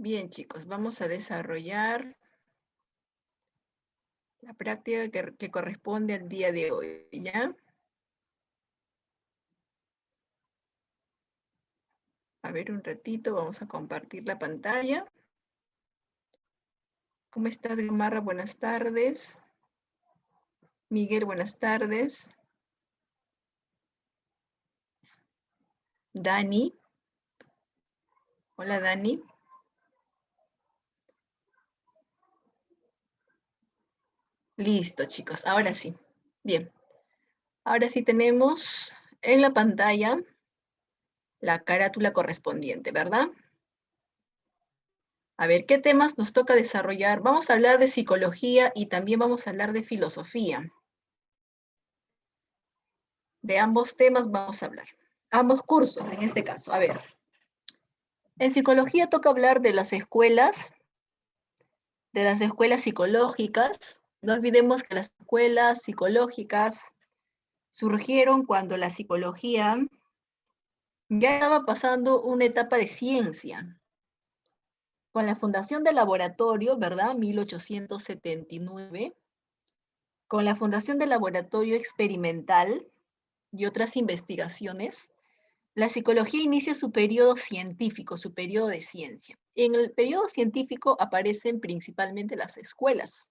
Bien, chicos, vamos a desarrollar la práctica que corresponde al día de hoy, ¿ya? A ver, un ratito, vamos a compartir la pantalla. ¿Cómo estás, Gamarra? Buenas tardes. Miguel, buenas tardes. Dani. Hola, Dani. Listo, chicos, ahora sí. Bien, ahora sí tenemos en la pantalla la carátula correspondiente, ¿verdad? A ver, ¿qué temas nos toca desarrollar? Vamos a hablar de psicología y también vamos a hablar de filosofía. De ambos temas vamos a hablar. Ambos cursos, en este caso. A ver, en psicología toca hablar de las escuelas psicológicas. No olvidemos que las escuelas psicológicas surgieron cuando la psicología ya estaba pasando una etapa de ciencia. Con la fundación del laboratorio, ¿verdad? 1879, con la fundación del laboratorio experimental y otras investigaciones, la psicología inicia su periodo científico, su periodo de ciencia. En el periodo científico aparecen principalmente las escuelas.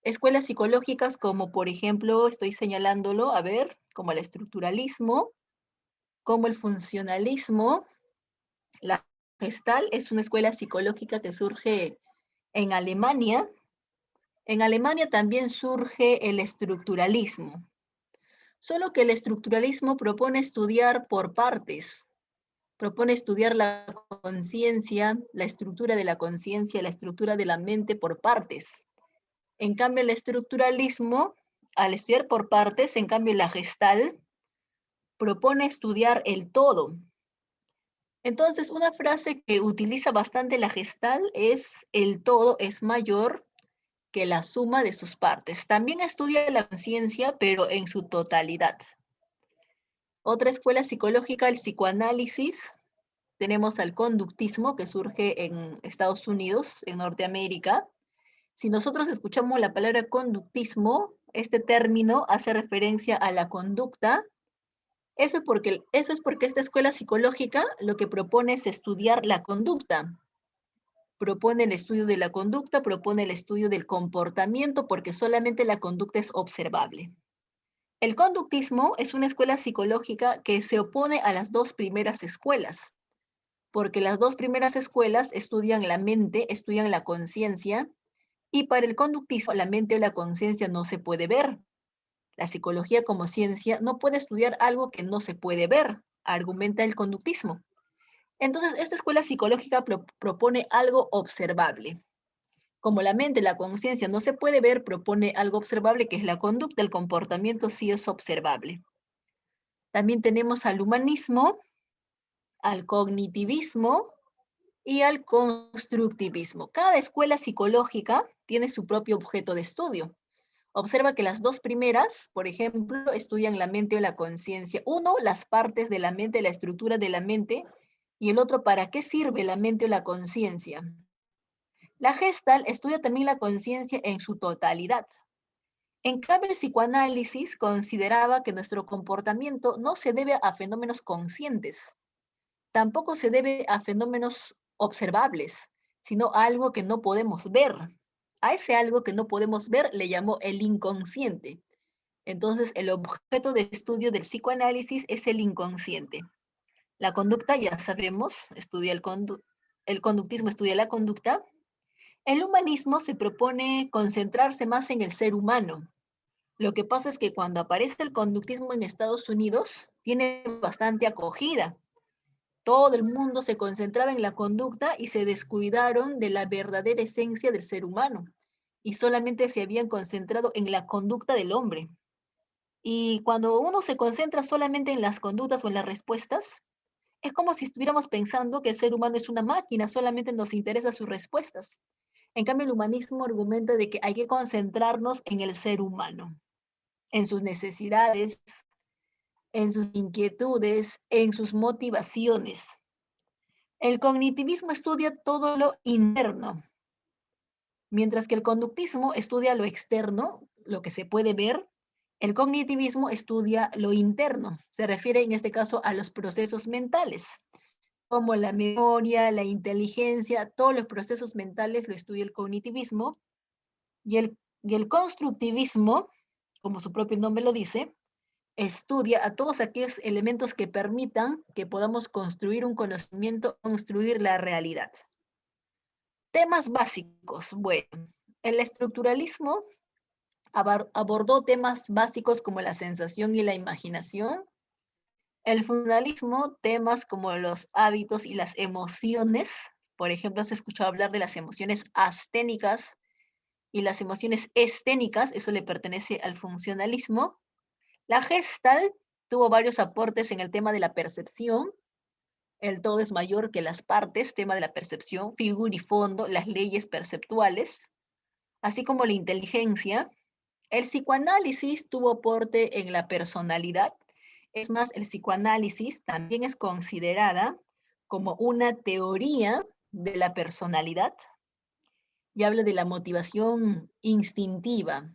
Escuelas psicológicas como, por ejemplo, estoy señalándolo, a ver, como el estructuralismo, como el funcionalismo. La Gestalt es una escuela psicológica que surge en Alemania. En Alemania también surge el estructuralismo. Solo que el estructuralismo propone estudiar por partes, propone estudiar la conciencia, la estructura de la conciencia, la estructura de la mente por partes. En cambio, el estructuralismo, al estudiar por partes, en cambio, la Gestalt propone estudiar el todo. Entonces, una frase que utiliza bastante la Gestalt es: el todo es mayor que la suma de sus partes. También estudia la conciencia, pero en su totalidad. Otra escuela psicológica, el psicoanálisis. Tenemos al conductismo, que surge en Estados Unidos, en Norteamérica. Si nosotros escuchamos la palabra conductismo, este término hace referencia a la conducta. Eso es porque esta escuela psicológica lo que propone es estudiar la conducta. Propone el estudio de la conducta, propone el estudio del comportamiento, porque solamente la conducta es observable. El conductismo es una escuela psicológica que se opone a las dos primeras escuelas, porque las dos primeras escuelas estudian la mente, estudian la conciencia, y para el conductismo la mente o la conciencia no se puede ver. La psicología como ciencia no puede estudiar algo que no se puede ver, argumenta el conductismo. Entonces, esta escuela psicológica propone algo observable. Como la mente, la conciencia no se puede ver, propone algo observable que es la conducta, el comportamiento sí es observable. También tenemos al humanismo, al cognitivismo y al constructivismo. Cada escuela psicológica tiene su propio objeto de estudio. Observa que las dos primeras, por ejemplo, estudian la mente o la conciencia. Uno, las partes de la mente, la estructura de la mente, y el otro, ¿para qué sirve la mente o la conciencia? La Gestalt estudia también la conciencia en su totalidad. En cambio, el psicoanálisis consideraba que nuestro comportamiento no se debe a fenómenos conscientes, tampoco se debe a fenómenos observables, sino a algo que no podemos ver. A ese algo que no podemos ver le llamó el inconsciente. Entonces, el objeto de estudio del psicoanálisis es el inconsciente. La conducta, ya sabemos, estudia el conductismo estudia la conducta. El humanismo se propone concentrarse más en el ser humano. Lo que pasa es que cuando aparece el conductismo en Estados Unidos, tiene bastante acogida. Todo el mundo se concentraba en la conducta y se descuidaron de la verdadera esencia del ser humano. Y solamente se habían concentrado en la conducta del hombre. Y cuando uno se concentra solamente en las conductas o en las respuestas, es como si estuviéramos pensando que el ser humano es una máquina, solamente nos interesan sus respuestas. En cambio, el humanismo argumenta de que hay que concentrarnos en el ser humano, en sus necesidades, en sus inquietudes, en sus motivaciones. El cognitivismo estudia todo lo interno, mientras que el conductismo estudia lo externo, lo que se puede ver. El cognitivismo estudia lo interno. Se refiere en este caso a los procesos mentales, como la memoria, la inteligencia, todos los procesos mentales lo estudia el cognitivismo. Y el constructivismo, como su propio nombre lo dice, estudia a todos aquellos elementos que permitan que podamos construir un conocimiento, construir la realidad. Temas básicos. Bueno, el estructuralismo abordó temas básicos como la sensación y la imaginación. El funcionalismo, temas como los hábitos y las emociones. Por ejemplo, has escuchado hablar de las emociones asténicas y las emociones esténicas, eso le pertenece al funcionalismo. La Gestalt tuvo varios aportes en el tema de la percepción. El todo es mayor que las partes, tema de la percepción, figura y fondo, las leyes perceptuales, así como la inteligencia. El psicoanálisis tuvo aporte en la personalidad. Es más, el psicoanálisis también es considerada como una teoría de la personalidad y habla de la motivación instintiva,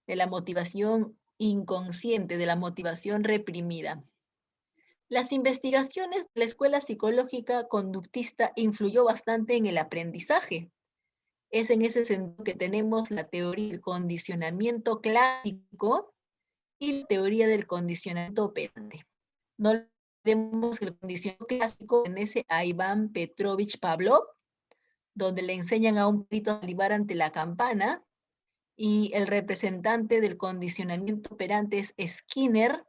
de la motivación inconsciente, de la motivación reprimida. Las investigaciones de la escuela psicológica conductista influyó bastante en el aprendizaje. Es en ese sentido que tenemos la teoría del condicionamiento clásico y la teoría del condicionamiento operante. No olvidemos que el condicionamiento clásico pertenece a Iván Petrovich Pavlov, donde le enseñan a un perrito a salivar ante la campana, y el representante del condicionamiento operante es Skinner,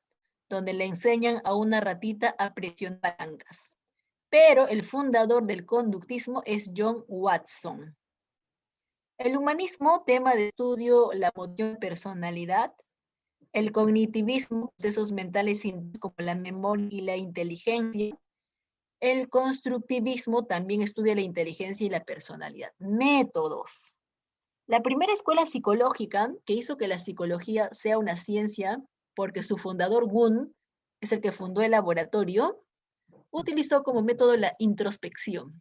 donde le enseñan a una ratita a presionar palancas. Pero el fundador del conductismo es John Watson. El humanismo, tema de estudio, la motivación de personalidad. El cognitivismo, procesos mentales como la memoria y la inteligencia. El constructivismo también estudia la inteligencia y la personalidad. Métodos. La primera escuela psicológica que hizo que la psicología sea una ciencia, porque su fundador Wundt es el que fundó el laboratorio, utilizó como método la introspección.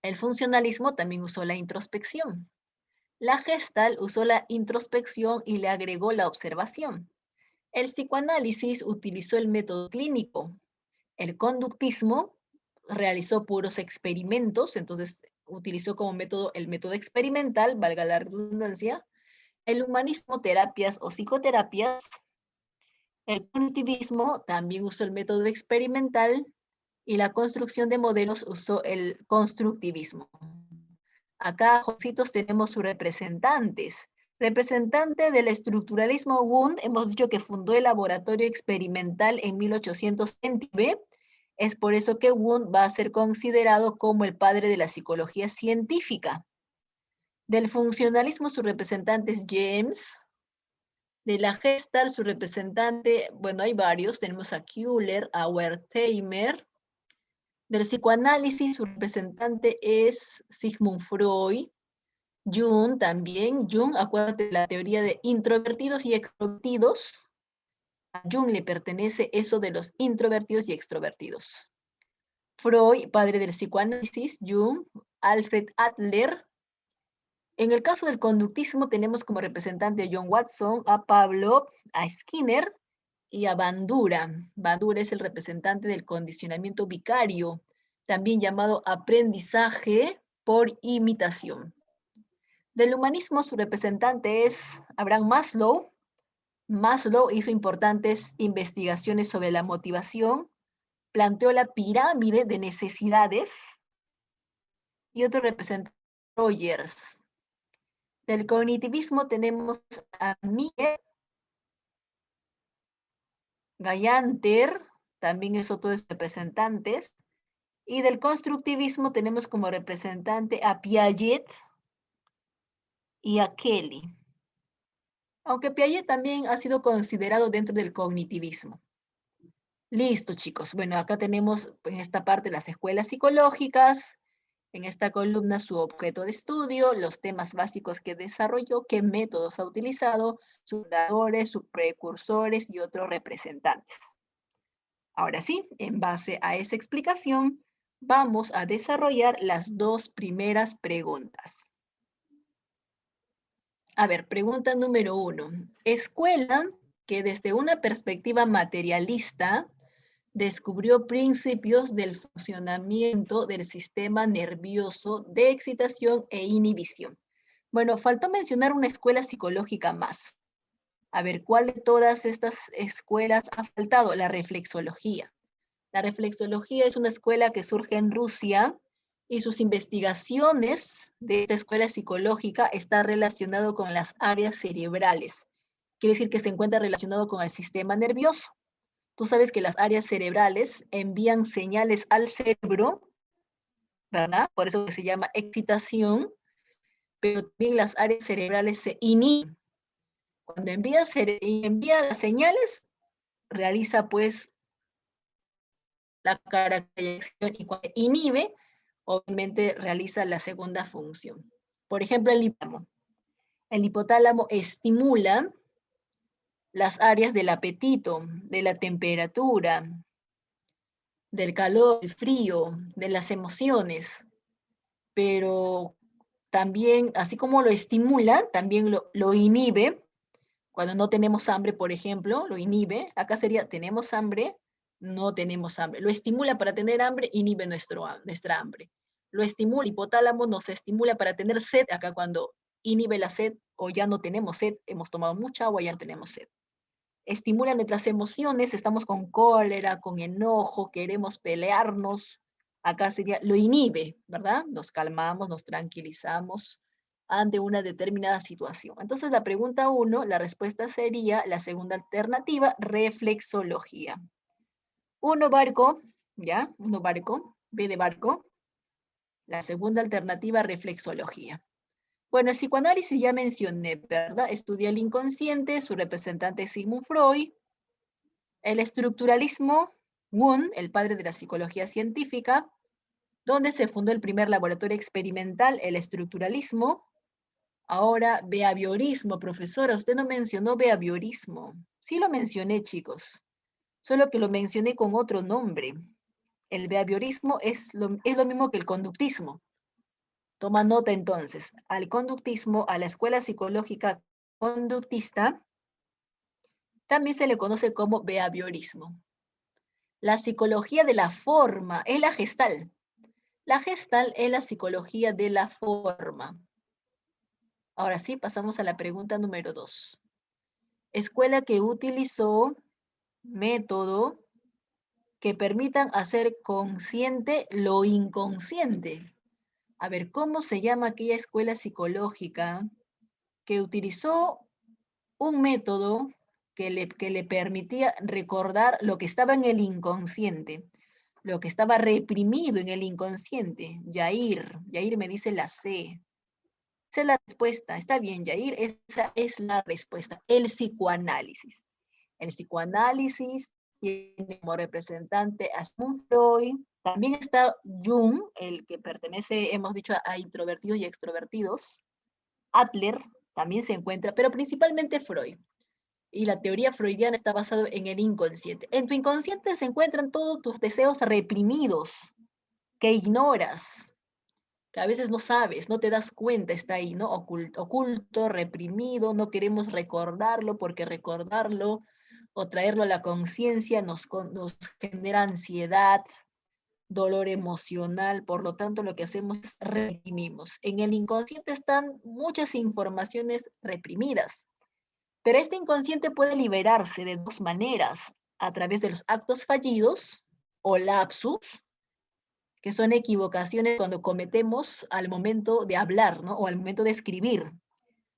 El funcionalismo también usó la introspección. La Gestalt usó la introspección y le agregó la observación. El psicoanálisis utilizó el método clínico. El conductismo realizó puros experimentos, entonces utilizó como método el método experimental, valga la redundancia. El humanismo, terapias o psicoterapias. El cognitivismo también usó el método experimental y la construcción de modelos usó el constructivismo. Acá, Jositos, tenemos sus representantes. Representante del estructuralismo Wundt, hemos dicho que fundó el laboratorio experimental en 1829. Es por eso que Wundt va a ser considerado como el padre de la psicología científica. Del funcionalismo, su representante es James. De la Gestalt, su representante, bueno, hay varios. Tenemos a Kuhler, a Wertheimer. Del psicoanálisis, su representante es Sigmund Freud. Jung también. Jung, acuérdate de la teoría de introvertidos y extrovertidos. A Jung le pertenece eso de los introvertidos y extrovertidos. Freud, padre del psicoanálisis. Jung, Alfred Adler. En el caso del conductismo tenemos como representante a John Watson, a Pavlov, a Skinner y a Bandura. Bandura es el representante del condicionamiento vicario, también llamado aprendizaje por imitación. Del humanismo, su representante es Abraham Maslow. Maslow hizo importantes investigaciones sobre la motivación, planteó la pirámide de necesidades, y otro representante, Rogers. Del cognitivismo tenemos a Miguel Gallanter, también es otro de sus representantes. Y del constructivismo tenemos como representante a Piaget y a Kelly. Aunque Piaget también ha sido considerado dentro del cognitivismo. Listo, chicos. Bueno, acá tenemos en esta parte las escuelas psicológicas, en esta columna su objeto de estudio, los temas básicos que desarrolló, qué métodos ha utilizado, sus fundadores, sus precursores y otros representantes. Ahora sí, en base a esa explicación, vamos a desarrollar las dos primeras preguntas. A ver, pregunta número 1. Escuela que desde una perspectiva materialista descubrió principios del funcionamiento del sistema nervioso de excitación e inhibición. Bueno, faltó mencionar una escuela psicológica más. A ver, ¿cuál de todas estas escuelas ha faltado? La reflexología. La reflexología es una escuela que surge en Rusia y sus investigaciones de esta escuela psicológica está relacionado con las áreas cerebrales. Quiere decir que se encuentra relacionado con el sistema nervioso. Tú sabes que las áreas cerebrales envían señales al cerebro, ¿verdad? Por eso que se llama excitación, pero también las áreas cerebrales se inhiben. Cuando envía las señales, realiza pues la caracterización y cuando inhibe, obviamente realiza la segunda función. Por ejemplo, el hipotálamo. El hipotálamo estimula las áreas del apetito, de la temperatura, del calor, del frío, de las emociones, pero también, así como lo estimula, también lo inhibe. Cuando no tenemos hambre, por ejemplo, lo inhibe. Acá sería, tenemos hambre, no tenemos hambre. Lo estimula para tener hambre, inhibe nuestra hambre. Lo estimula, el hipotálamo nos estimula para tener sed. Acá cuando inhibe la sed o ya no tenemos sed, hemos tomado mucha agua, ya no tenemos sed. Estimula nuestras emociones, estamos con cólera, con enojo, queremos pelearnos. Acá sería, lo inhibe, ¿verdad? Nos calmamos, nos tranquilizamos ante una determinada situación. Entonces, la pregunta 1, la respuesta sería la segunda alternativa, reflexología. 1 barco, ¿ya? 1 barco, B de barco. La segunda alternativa, reflexología. Bueno, el psicoanálisis ya mencioné, ¿verdad? Estudia el inconsciente, su representante es Sigmund Freud. El estructuralismo, Wundt, el padre de la psicología científica, donde se fundó el primer laboratorio experimental, el estructuralismo. Ahora, behaviorismo, profesora, usted no mencionó behaviorismo. Sí lo mencioné, chicos, solo que lo mencioné con otro nombre. El behaviorismo es lo mismo que el conductismo. Toma nota entonces, al conductismo, a la escuela psicológica conductista, también se le conoce como behaviorismo. La psicología de la forma es la Gestalt. La Gestalt es la psicología de la forma. Ahora sí, pasamos a la pregunta número 2. Escuela que utilizó método que permitan hacer consciente lo inconsciente. A ver, ¿cómo se llama aquella escuela psicológica que utilizó un método que le permitía recordar lo que estaba en el inconsciente, lo que estaba reprimido en el inconsciente? Yair me dice la C. Esa es la respuesta. Está bien, Yair, esa es la respuesta. El psicoanálisis. El psicoanálisis tiene como representante a Sigmund Freud. También está Jung, el que pertenece, hemos dicho, a introvertidos y extrovertidos. Adler también se encuentra, pero principalmente Freud. Y la teoría freudiana está basada en el inconsciente. En tu inconsciente se encuentran todos tus deseos reprimidos, que ignoras, que a veces no sabes, no te das cuenta, está ahí, ¿no? Oculto, reprimido, no queremos recordarlo porque recordarlo o traerlo a la conciencia nos genera ansiedad, dolor emocional, por lo tanto lo que hacemos es reprimimos. En el inconsciente están muchas informaciones reprimidas, pero este inconsciente puede liberarse de dos maneras, a través de los actos fallidos o lapsus, que son equivocaciones cuando cometemos al momento de hablar, ¿no? O al momento de escribir.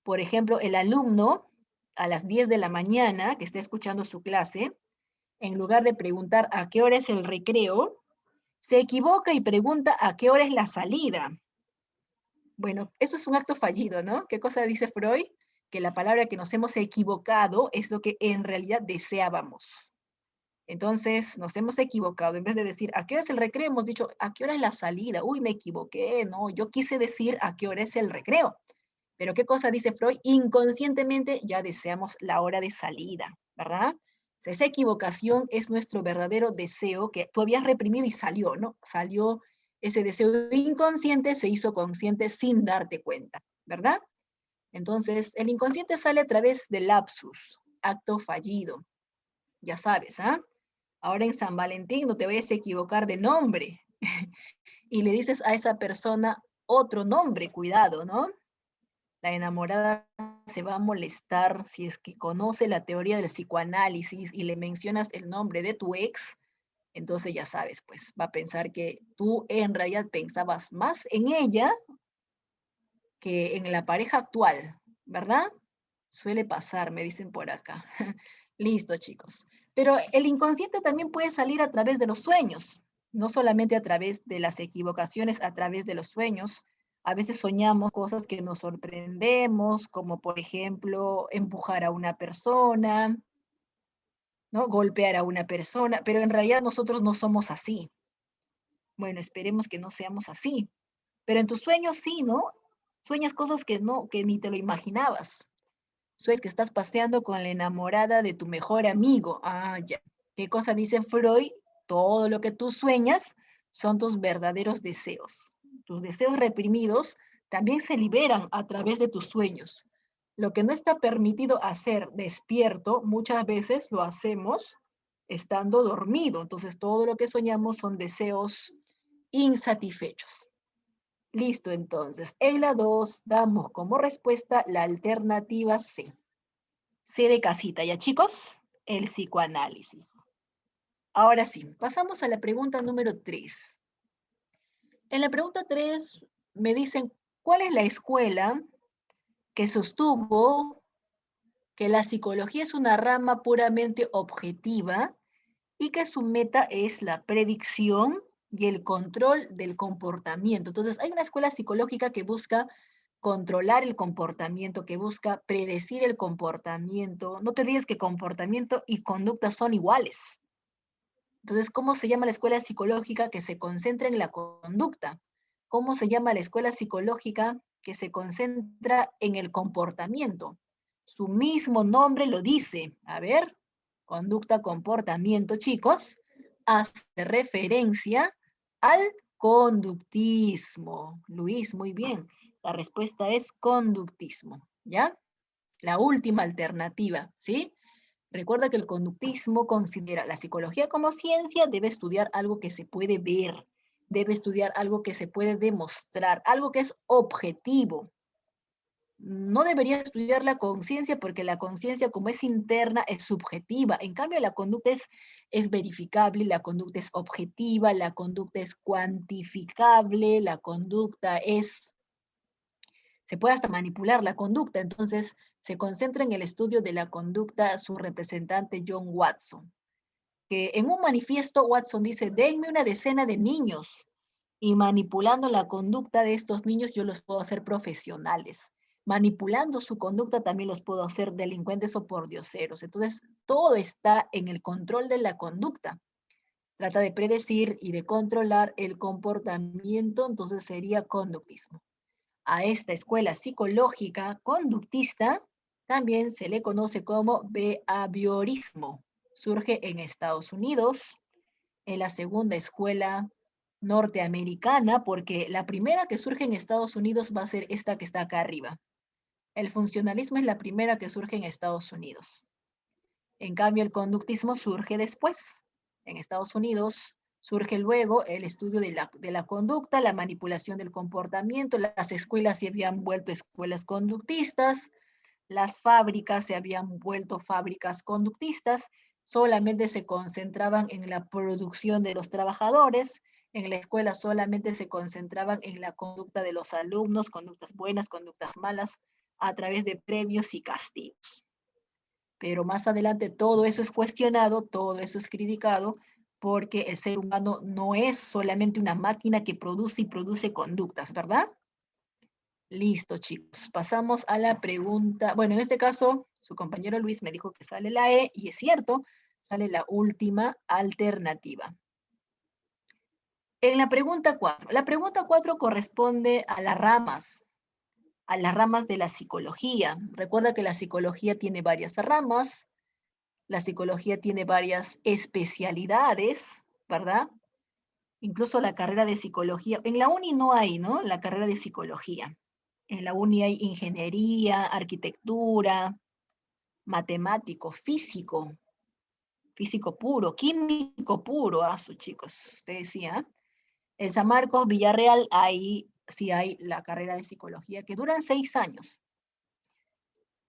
Por ejemplo, el alumno a las 10 de la mañana que está escuchando su clase, en lugar de preguntar a qué hora es el recreo, se equivoca y pregunta a qué hora es la salida. Bueno, eso es un acto fallido, ¿no? ¿Qué cosa dice Freud? Que la palabra que nos hemos equivocado es lo que en realidad deseábamos. Entonces, nos hemos equivocado. En vez de decir, ¿a qué hora es el recreo? Hemos dicho, ¿a qué hora es la salida? Uy, me equivoqué, no, yo quise decir a qué hora es el recreo. Pero ¿qué cosa dice Freud? Inconscientemente ya deseamos la hora de salida, ¿verdad? Esa equivocación es nuestro verdadero deseo que tú habías reprimido y salió, ¿no? Salió ese deseo inconsciente, se hizo consciente sin darte cuenta, ¿verdad? Entonces, el inconsciente sale a través del lapsus, acto fallido. Ya sabes, ¿ah? Ahora en San Valentín no te vayas a equivocar de nombre y le dices a esa persona otro nombre, cuidado, ¿no? La enamorada se va a molestar si es que conoce la teoría del psicoanálisis y le mencionas el nombre de tu ex, entonces ya sabes, pues va a pensar que tú en realidad pensabas más en ella que en la pareja actual, ¿verdad? Suele pasar, me dicen por acá. Listo, chicos. Pero el inconsciente también puede salir a través de los sueños, no solamente a través de las equivocaciones, a través de los sueños. A veces soñamos cosas que nos sorprendemos, como por ejemplo empujar a una persona, ¿no? Golpear a una persona, pero en realidad nosotros no somos así. Bueno, esperemos que no seamos así. Pero en tus sueños sí, ¿no? Sueñas cosas que no, que ni te lo imaginabas. Sueñas que estás paseando con la enamorada de tu mejor amigo. Ah, ya. ¿Qué cosa dice Freud? Todo lo que tú sueñas son tus verdaderos deseos. Tus deseos reprimidos también se liberan a través de tus sueños. Lo que no está permitido hacer despierto, muchas veces lo hacemos estando dormido. Entonces, todo lo que soñamos son deseos insatisfechos. Listo, entonces. En la 2 damos como respuesta la alternativa C. C de casita, ¿ya chicos? El psicoanálisis. Ahora sí, pasamos a la pregunta número 3. En la pregunta 3 me dicen, ¿cuál es la escuela que sostuvo que la psicología es una rama puramente objetiva y que su meta es la predicción y el control del comportamiento? Entonces, hay una escuela psicológica que busca controlar el comportamiento, que busca predecir el comportamiento. No te olvides que comportamiento y conducta son iguales. Entonces, ¿cómo se llama la escuela psicológica que se concentra en la conducta? ¿Cómo se llama la escuela psicológica que se concentra en el comportamiento? Su mismo nombre lo dice. A ver, conducta, comportamiento, chicos, hace referencia al conductismo. Luis, muy bien. La respuesta es conductismo, ¿ya? La última alternativa, ¿sí? Recuerda que el conductismo considera la psicología como ciencia, debe estudiar algo que se puede ver, debe estudiar algo que se puede demostrar, algo que es objetivo. No debería estudiar la conciencia porque la conciencia, como es interna, es subjetiva. En cambio, la conducta es verificable, la conducta es objetiva, la conducta es cuantificable, la conducta es, se puede hasta manipular la conducta. Entonces, se concentra en el estudio de la conducta su representante John Watson, que en un manifiesto Watson dice, denme una decena de niños y manipulando la conducta de estos niños yo los puedo hacer profesionales. Manipulando su conducta también los puedo hacer delincuentes o pordioseros. Entonces, todo está en el control de la conducta. Trata de predecir y de controlar el comportamiento, entonces sería conductismo. A esta escuela psicológica conductista también se le conoce como behaviorismo. Surge en Estados Unidos, en la segunda escuela norteamericana, porque la primera que surge en Estados Unidos va a ser esta que está acá arriba. El funcionalismo es la primera que surge en Estados Unidos. En cambio, el conductismo surge después. En Estados Unidos surge luego el estudio de la conducta, la manipulación del comportamiento. Las escuelas se habían vuelto escuelas conductistas, las fábricas se habían vuelto fábricas conductistas, solamente se concentraban en la producción de los trabajadores. En la escuela solamente se concentraban en la conducta de los alumnos, conductas buenas, conductas malas, a través de premios y castigos. Pero más adelante todo eso es cuestionado, todo eso es criticado, porque el ser humano no es solamente una máquina que produce y produce conductas, ¿verdad? Listo, chicos. Pasamos a la pregunta. Bueno, en este caso, su compañero Luis me dijo que sale la E, y es cierto, sale la última alternativa. En la pregunta 4. La pregunta 4 corresponde a las ramas de la psicología. Recuerda que la psicología tiene varias ramas. La psicología tiene varias especialidades, ¿verdad? Incluso la carrera de psicología. En la uni no hay, ¿no? La carrera de psicología. En la uni hay ingeniería, arquitectura, matemático, físico, físico puro, químico puro, sus chicos, usted decía. En San Marcos, Villarreal, ahí sí hay la carrera de psicología, que duran 6 años.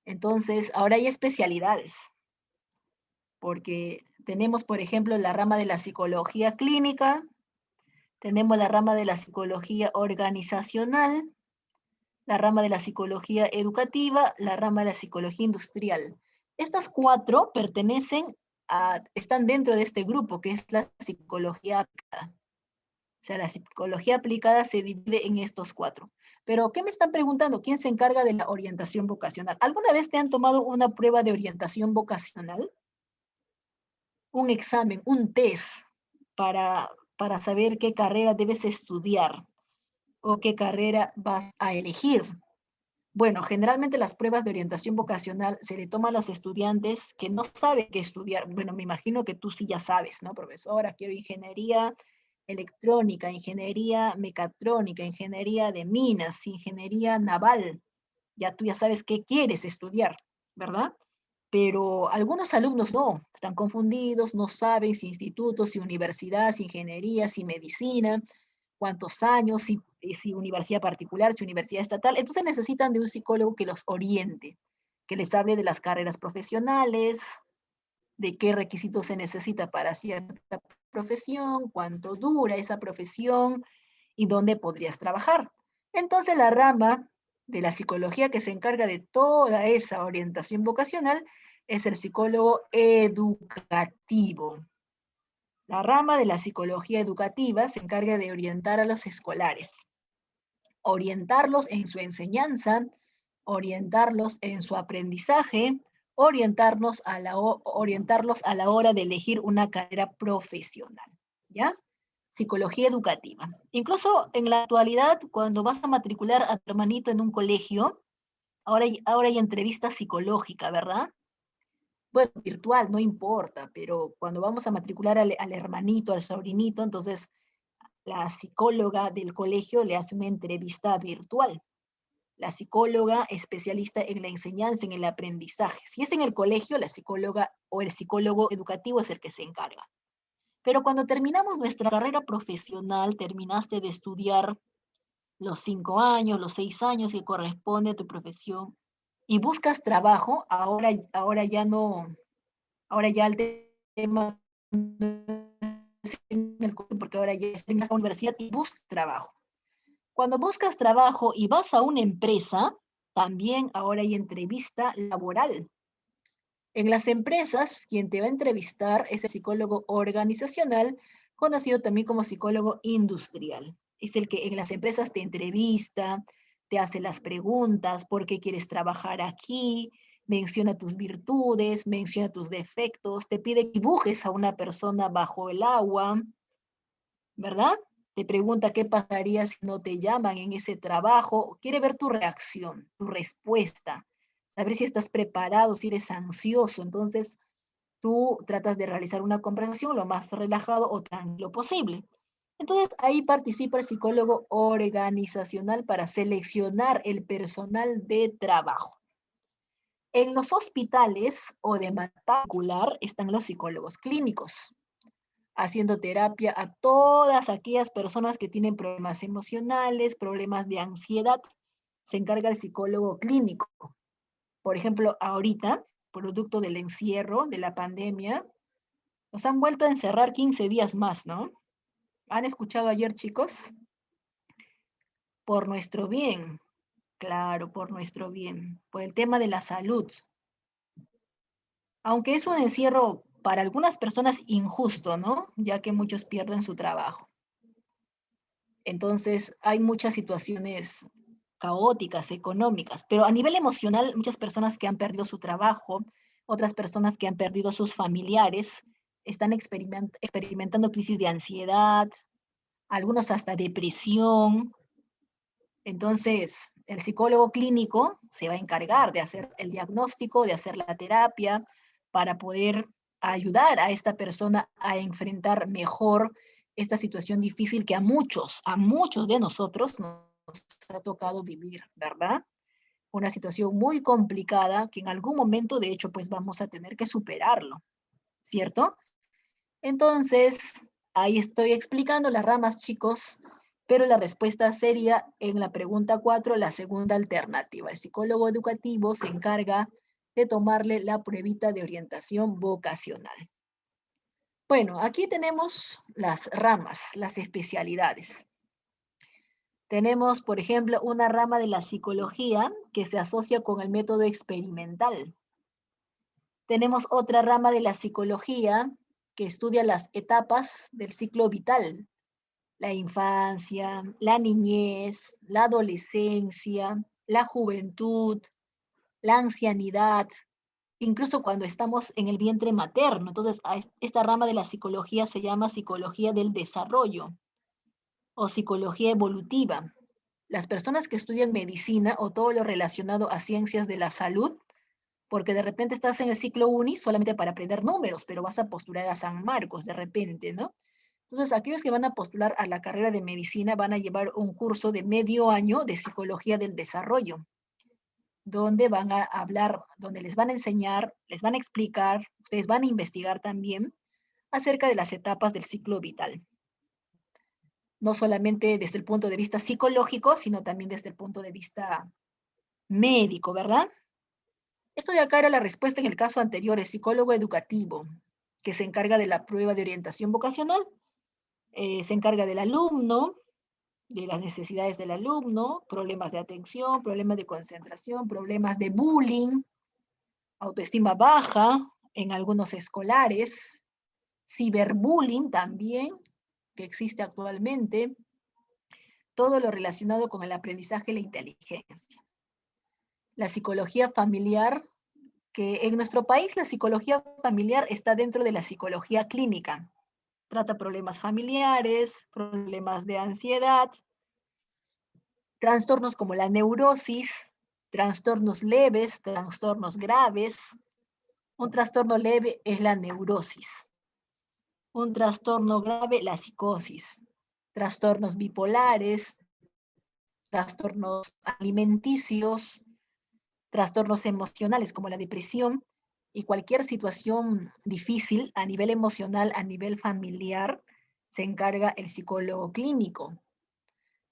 Entonces, ahora hay especialidades, porque tenemos, por ejemplo, la rama de la psicología clínica, tenemos la rama de la psicología organizacional, la rama de la psicología educativa, la rama de la psicología industrial. Estas 4 están dentro de este grupo, que es la psicología aplicada. O sea, la psicología aplicada se divide en estos 4. Pero, ¿qué me están preguntando? ¿Quién se encarga de la orientación vocacional? ¿Alguna vez te han tomado una prueba de orientación vocacional? Un examen, un test para saber qué carrera debes estudiar o qué carrera vas a elegir. Bueno, generalmente las pruebas de orientación vocacional se le toman a los estudiantes que no saben qué estudiar. Bueno, me imagino que tú sí ya sabes, ¿no, profesora? Quiero ingeniería electrónica, ingeniería mecatrónica, ingeniería de minas, ingeniería naval. Ya tú ya sabes qué quieres estudiar, ¿verdad? Pero algunos alumnos no, están confundidos, no saben si institutos, si universidades, si ingeniería, si medicina, cuántos años, si universidad particular, si universidad estatal. Entonces necesitan de un psicólogo que los oriente, que les hable de las carreras profesionales, de qué requisitos se necesita para cierta profesión, cuánto dura esa profesión y dónde podrías trabajar. Entonces la rama de la psicología que se encarga de toda esa orientación vocacional es el psicólogo educativo. La rama de la psicología educativa se encarga de orientar a los escolares, orientarlos en su enseñanza, orientarlos en su aprendizaje, orientarlos a la hora de elegir una carrera profesional, ¿ya? Psicología educativa. Incluso en la actualidad, cuando vas a matricular a tu hermanito en un colegio, ahora hay entrevista psicológica, ¿verdad? Bueno, virtual, no importa, pero cuando vamos a matricular al hermanito, al sobrinito, entonces la psicóloga del colegio le hace una entrevista virtual. La psicóloga especialista en la enseñanza, en el aprendizaje. Si es en el colegio, la psicóloga o el psicólogo educativo es el que se encarga. Pero cuando terminamos nuestra carrera profesional, terminaste de estudiar los 5 años, los 6 años que corresponde a tu profesión y buscas trabajo, ahora ya no, ahora ya el tema no es en el colegio, porque ahora ya terminas la universidad y buscas trabajo. Cuando buscas trabajo y vas a una empresa, también ahora hay entrevista laboral. En las empresas, quien te va a entrevistar es el psicólogo organizacional, conocido también como psicólogo industrial. Es el que en las empresas te entrevista, te hace las preguntas, ¿por qué quieres trabajar aquí? Menciona tus virtudes, menciona tus defectos, te pide que dibujes a una persona bajo el agua, ¿verdad? Te pregunta qué pasaría si no te llaman en ese trabajo, quiere ver tu reacción, tu respuesta, saber si estás preparado, si eres ansioso. Entonces, tú tratas de realizar una conversación lo más relajado o tranquilo posible. Entonces, ahí participa el psicólogo organizacional para seleccionar el personal de trabajo. En los hospitales o de manera particular están los psicólogos clínicos, haciendo terapia a todas aquellas personas que tienen problemas emocionales, problemas de ansiedad. Se encarga el psicólogo clínico. Por ejemplo, ahorita, producto del encierro, de la pandemia, nos han vuelto a encerrar 15 días más, ¿no? ¿Han escuchado ayer, chicos? Por nuestro bien, claro, por nuestro bien, por el tema de la salud. Aunque es un encierro para algunas personas injusto, ¿no? Ya que muchos pierden su trabajo. Entonces, hay muchas situaciones caóticas, económicas, pero a nivel emocional, muchas personas que han perdido su trabajo, otras personas que han perdido a sus familiares, están experimentando crisis de ansiedad, algunos hasta depresión. Entonces, el psicólogo clínico se va a encargar de hacer el diagnóstico, de hacer la terapia, para poder ayudar a esta persona a enfrentar mejor esta situación difícil que a muchos de nosotros nos ha tocado vivir, ¿verdad? Una situación muy complicada que en algún momento, de hecho, pues vamos a tener que superarlo, ¿cierto? Entonces, ahí estoy explicando las ramas, chicos, pero la respuesta sería en la pregunta 4, la segunda alternativa. El psicólogo educativo se encarga de tomarle la pruebita de orientación vocacional. Bueno, aquí tenemos las ramas, las especialidades. Tenemos, por ejemplo, una rama de la psicología que se asocia con el método experimental. Tenemos otra rama de la psicología que estudia las etapas del ciclo vital, la infancia, la niñez, la adolescencia, la juventud, la ancianidad, incluso cuando estamos en el vientre materno. Entonces, esta rama de la psicología se llama psicología del desarrollo o psicología evolutiva. Las personas que estudian medicina o todo lo relacionado a ciencias de la salud, porque de repente estás en el ciclo uni solamente para aprender números, pero vas a postular a San Marcos de repente, ¿no? Entonces, aquellos que van a postular a la carrera de medicina van a llevar un curso de medio año de psicología del desarrollo, donde van a hablar, donde les van a enseñar, les van a explicar, ustedes van a investigar también acerca de las etapas del ciclo vital. No solamente desde el punto de vista psicológico, sino también desde el punto de vista médico, ¿verdad? Esto de acá era la respuesta en el caso anterior, el psicólogo educativo, que se encarga de la prueba de orientación vocacional, se encarga del alumno, de las necesidades del alumno, problemas de atención, problemas de concentración, problemas de bullying, autoestima baja en algunos escolares, ciberbullying también, que existe actualmente, todo lo relacionado con el aprendizaje y la inteligencia. La psicología familiar, que en nuestro país la psicología familiar está dentro de la psicología clínica. Trata problemas familiares, problemas de ansiedad, trastornos como la neurosis, trastornos leves, trastornos graves. Un trastorno leve es la neurosis. Un trastorno grave, la psicosis. Trastornos bipolares, trastornos alimenticios, trastornos emocionales como la depresión y cualquier situación difícil a nivel emocional, a nivel familiar, se encarga el psicólogo clínico.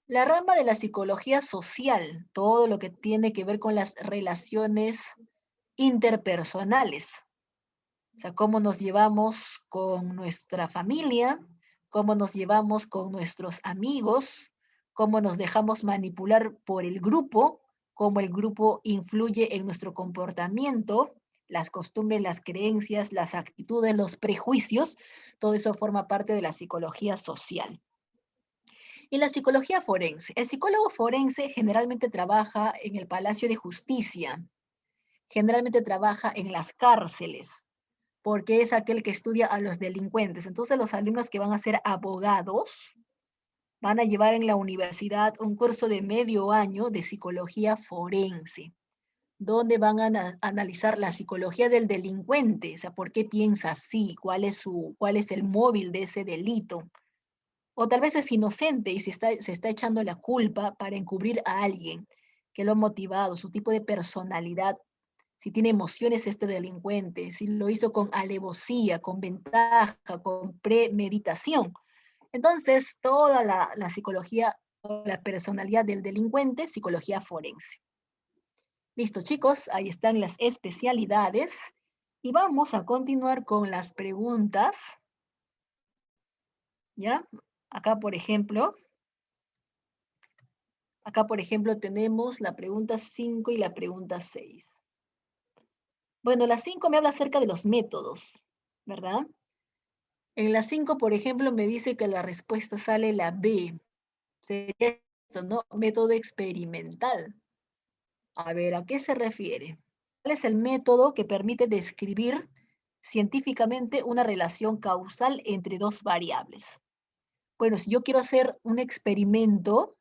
La rama de la psicología social, todo lo que tiene que ver con las relaciones interpersonales, o sea, cómo nos llevamos con nuestra familia, cómo nos llevamos con nuestros amigos, cómo nos dejamos manipular por el grupo, cómo el grupo influye en nuestro comportamiento, las costumbres, las creencias, las actitudes, los prejuicios, todo eso forma parte de la psicología social. Y la psicología forense. El psicólogo forense generalmente trabaja en el Palacio de Justicia, generalmente trabaja en las cárceles, porque es aquel que estudia a los delincuentes. Entonces los alumnos que van a ser abogados van a llevar en la universidad un curso de medio año de psicología forense, donde van a analizar la psicología del delincuente, o sea, por qué piensa así, cuál es el móvil de ese delito. O tal vez es inocente y se está echando la culpa para encubrir a alguien que lo ha motivado, su tipo de personalidad, si tiene emociones este delincuente, si lo hizo con alevosía, con ventaja, con premeditación. Entonces, toda la psicología, la personalidad del delincuente, psicología forense. Listo, chicos, ahí están las especialidades. Y vamos a continuar con las preguntas. ¿Ya? Acá, por ejemplo, tenemos la pregunta 5 y la pregunta 6. Bueno, la 5 me habla acerca de los métodos, ¿verdad? En la 5, por ejemplo, me dice que la respuesta sale la B. Sería esto, ¿no? Método experimental. A ver, ¿a qué se refiere? ¿Cuál es el método que permite describir científicamente una relación causal entre dos variables? Bueno, si yo quiero hacer un experimento,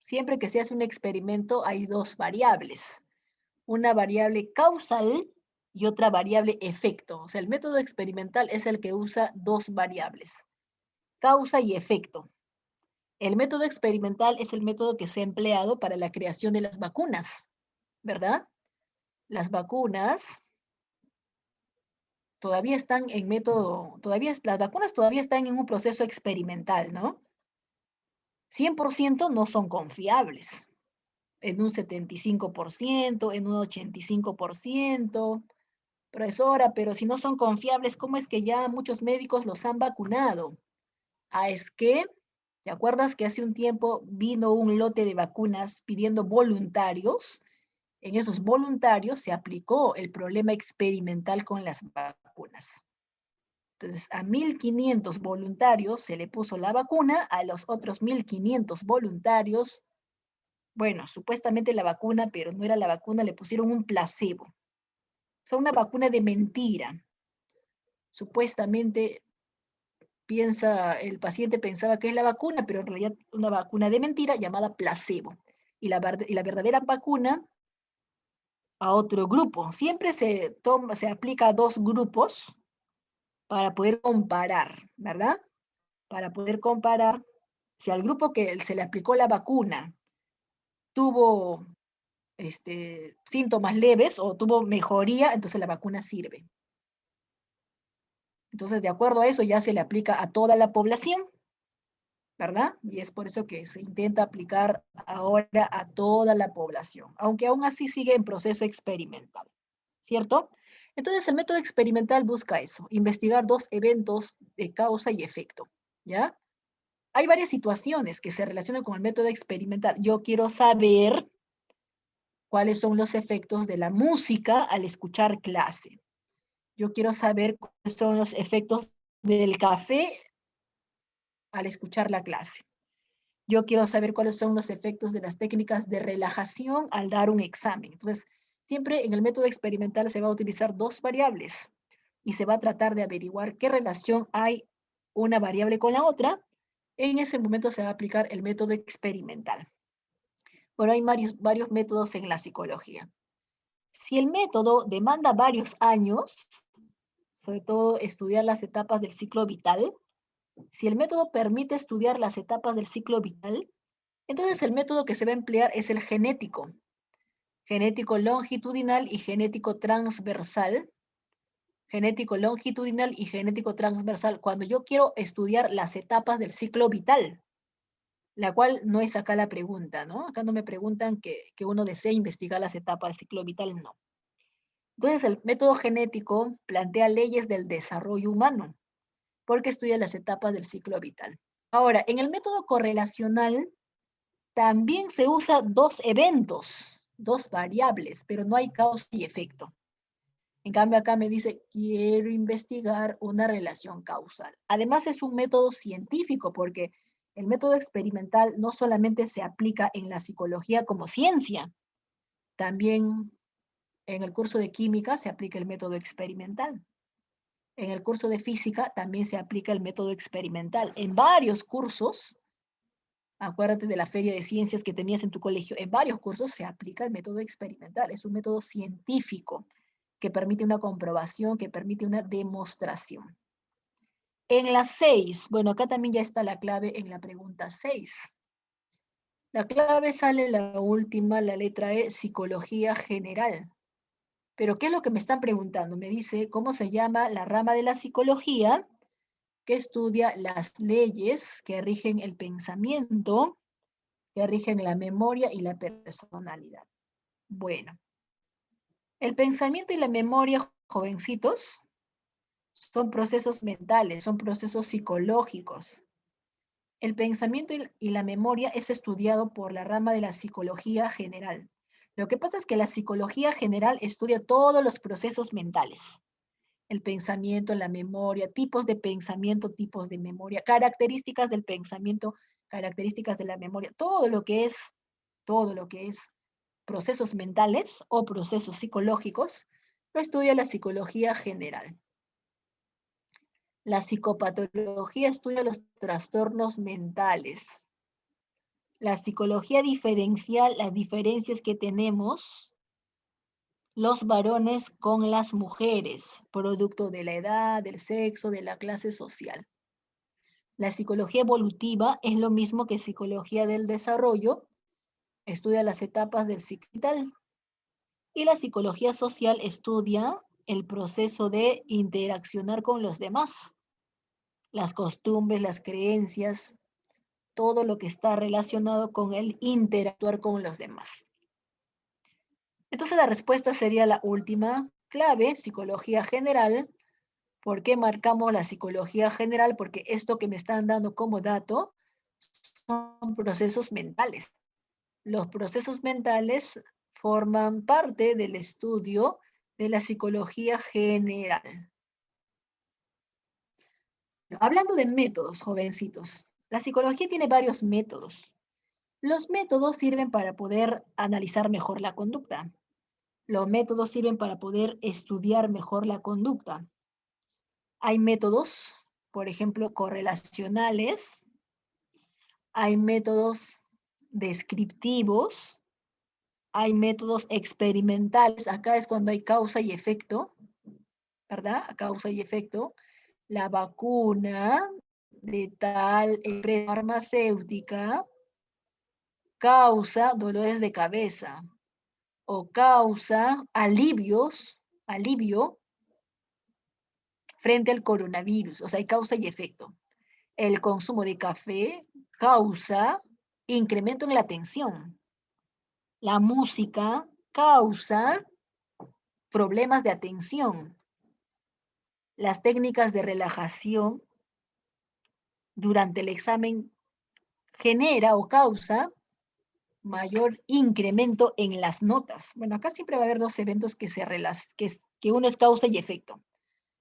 siempre que se hace un experimento hay dos variables. Una variable causal y otra variable efecto. O sea, el método experimental es el que usa dos variables, causa y efecto. El método experimental es el método que se ha empleado para la creación de las vacunas, ¿verdad? Las vacunas todavía están en método, las vacunas todavía están en un proceso experimental, ¿no? 100% no son confiables, en un 75%, en un 85%. Profesora, pero si no son confiables, ¿cómo es que ya muchos médicos los han vacunado? Ah, es que, ¿te acuerdas que hace un tiempo vino un lote de vacunas pidiendo voluntarios? En esos voluntarios se aplicó el problema experimental con las vacunas. Entonces, a 1.500 voluntarios se le puso la vacuna, a los otros 1.500 voluntarios, bueno, supuestamente la vacuna, pero no era la vacuna, le pusieron un placebo. O sea, una vacuna de mentira. Supuestamente el paciente pensaba que es la vacuna, pero en realidad una vacuna de mentira llamada placebo. Y la verdadera vacuna a otro grupo. Siempre se aplica a dos grupos para poder comparar, ¿verdad? Para poder comparar si al grupo que se le aplicó la vacuna tuvo síntomas leves o tuvo mejoría, entonces la vacuna sirve. Entonces, de acuerdo a eso, ya se le aplica a toda la población, ¿verdad? Y es por eso que se intenta aplicar ahora a toda la población, aunque aún así sigue en proceso experimental, ¿cierto? Entonces, el método experimental busca eso, investigar dos eventos de causa y efecto, ¿ya? Hay varias situaciones que se relacionan con el método experimental. Yo quiero saber cuáles son los efectos de la música al escuchar clase. Yo quiero saber cuáles son los efectos del café al escuchar la clase. Yo quiero saber cuáles son los efectos de las técnicas de relajación al dar un examen. Entonces, siempre en el método experimental se va a utilizar dos variables y se va a tratar de averiguar qué relación hay una variable con la otra. En ese momento se va a aplicar el método experimental. Bueno, hay varios métodos en la psicología. Si el método demanda varios años, sobre todo estudiar las etapas del ciclo vital, si el método permite estudiar las etapas del ciclo vital, entonces el método que se va a emplear es el genético, genético longitudinal y genético transversal, genético longitudinal y genético transversal, cuando yo quiero estudiar las etapas del ciclo vital, la cual no es acá la pregunta, ¿no? Acá no me preguntan que uno desee investigar las etapas del ciclo vital, no. Entonces el método genético plantea leyes del desarrollo humano, porque estudia las etapas del ciclo vital. Ahora, en el método correlacional también se usa dos eventos, dos variables, pero no hay causa y efecto. En cambio, acá me dice, quiero investigar una relación causal. Además, es un método científico porque el método experimental no solamente se aplica en la psicología como ciencia, también en el curso de química se aplica el método experimental. En el curso de física también se aplica el método experimental. En varios cursos, acuérdate de la feria de ciencias que tenías en tu colegio, en varios cursos se aplica el método experimental. Es un método científico que permite una comprobación, que permite una demostración. En la 6, bueno, acá también ya está la clave en la pregunta 6. La clave sale la última, la letra E, psicología general. Pero ¿qué es lo que me están preguntando? Me dice, ¿cómo se llama la rama de la psicología que estudia las leyes que rigen el pensamiento, que rigen la memoria y la personalidad? Bueno, el pensamiento y la memoria, jovencitos, son procesos mentales, son procesos psicológicos. El pensamiento y la memoria es estudiado por la rama de la psicología general. Lo que pasa es que la psicología general estudia todos los procesos mentales. El pensamiento, la memoria, tipos de pensamiento, tipos de memoria, características del pensamiento, características de la memoria, todo lo que es procesos mentales o procesos psicológicos, lo estudia la psicología general. La psicopatología estudia los trastornos mentales. La psicología diferencial, las diferencias que tenemos los varones con las mujeres, producto de la edad, del sexo, de la clase social. La psicología evolutiva es lo mismo que psicología del desarrollo, estudia las etapas del ciclo vital. Y la psicología social estudia el proceso de interaccionar con los demás, las costumbres, las creencias, todo lo que está relacionado con el interactuar con los demás. Entonces la respuesta sería la última clave, psicología general. ¿Por qué marcamos la psicología general? Porque esto que me están dando como dato son procesos mentales. Los procesos mentales forman parte del estudio de la psicología general. Hablando de métodos, jovencitos, la psicología tiene varios métodos. Los métodos sirven para poder analizar mejor la conducta. Los métodos sirven para poder estudiar mejor la conducta. Hay métodos, por ejemplo, correlacionales, hay métodos descriptivos, hay métodos experimentales. Acá es cuando hay causa y efecto, ¿verdad? Causa y efecto. La vacuna de tal empresa farmacéutica causa dolores de cabeza o causa alivio frente al coronavirus. O sea, hay causa y efecto. El consumo de café causa incremento en la tensión. La música causa problemas de atención. Las técnicas de relajación durante el examen genera o causa mayor incremento en las notas. Bueno, acá siempre va a haber dos eventos que uno es causa y efecto.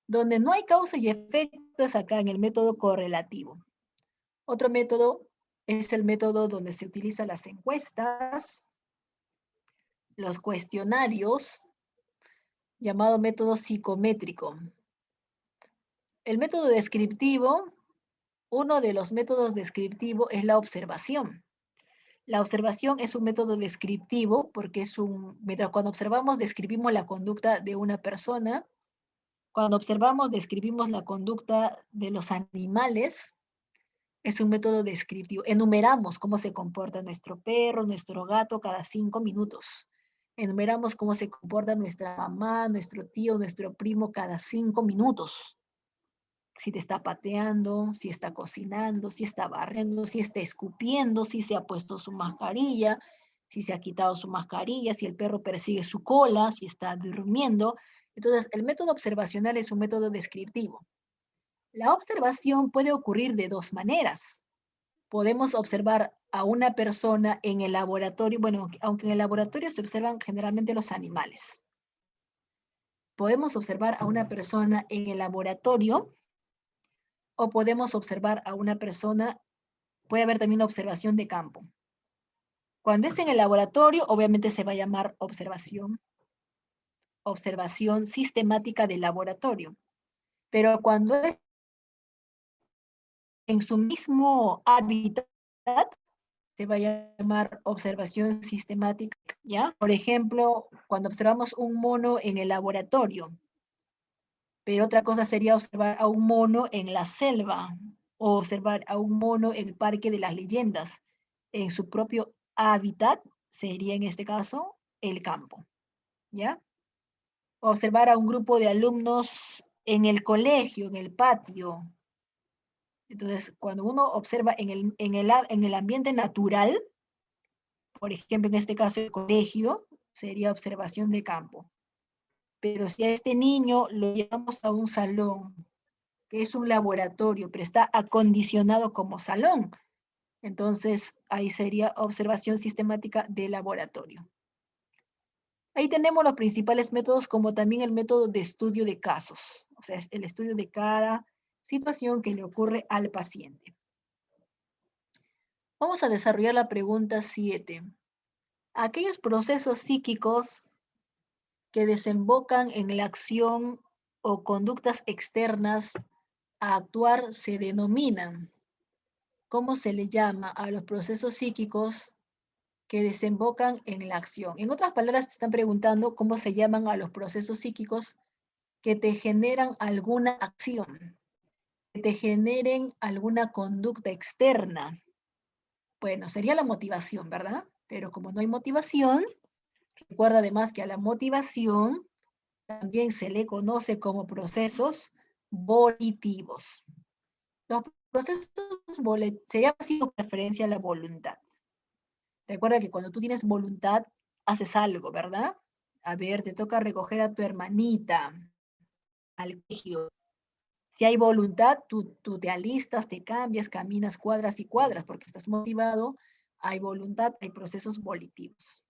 Donde no hay causa y efecto es acá en el método correlativo. Otro método es el método donde se utilizan las encuestas, los cuestionarios, llamado método psicométrico. El método descriptivo, uno de los métodos descriptivos es la observación. La observación es un método descriptivo porque mientras cuando observamos describimos la conducta de una persona, cuando observamos describimos la conducta de los animales, es un método descriptivo. Enumeramos cómo se comporta nuestro perro, nuestro gato cada 5 minutos. Enumeramos cómo se comporta nuestra mamá, nuestro tío, nuestro primo cada 5 minutos. Si te está pateando, si está cocinando, si está barriendo, si está escupiendo, si se ha puesto su mascarilla, si se ha quitado su mascarilla, si el perro persigue su cola, si está durmiendo. Entonces, el método observacional es un método descriptivo. La observación puede ocurrir de dos maneras. Podemos observar a una persona en el laboratorio, bueno, aunque en el laboratorio se observan generalmente los animales. Podemos observar a una persona en el laboratorio o podemos observar a una persona, puede haber también una observación de campo. Cuando es en el laboratorio, obviamente se va a llamar observación sistemática del laboratorio. Pero cuando es en su mismo hábitat, se va a llamar observación sistemática, ¿ya? Por ejemplo, cuando observamos un mono en el laboratorio, pero otra cosa sería observar a un mono en la selva o observar a un mono en el Parque de las Leyendas. En su propio hábitat sería en este caso el campo, ¿ya? Observar a un grupo de alumnos en el colegio, en el patio. Entonces, cuando uno observa en el ambiente natural, por ejemplo, en este caso el colegio, sería observación de campo. Pero si a este niño lo llevamos a un salón, que es un laboratorio, pero está acondicionado como salón, entonces ahí sería observación sistemática de laboratorio. Ahí tenemos los principales métodos, como también el método de estudio de casos, o sea, el estudio de cada situación que le ocurre al paciente. Vamos a desarrollar la pregunta 7. Aquellos procesos psíquicos que desembocan en la acción o conductas externas a actuar se denominan. ¿Cómo se le llama a los procesos psíquicos que desembocan en la acción. En otras palabras, te están preguntando cómo se llaman a los procesos psíquicos que te generan alguna acción, que te generen alguna conducta externa. Bueno, sería la motivación, ¿verdad? Pero como no hay motivación, recuerda además que a la motivación también se le conoce como procesos volitivos. Los procesos se llama así con referencia a la voluntad. Recuerda que cuando tú tienes voluntad, haces algo, ¿verdad? A ver, te toca recoger a tu hermanita al colegio. Si hay voluntad, tú te alistas, te cambias, caminas cuadras y cuadras porque estás motivado. Hay voluntad, hay procesos volitivos.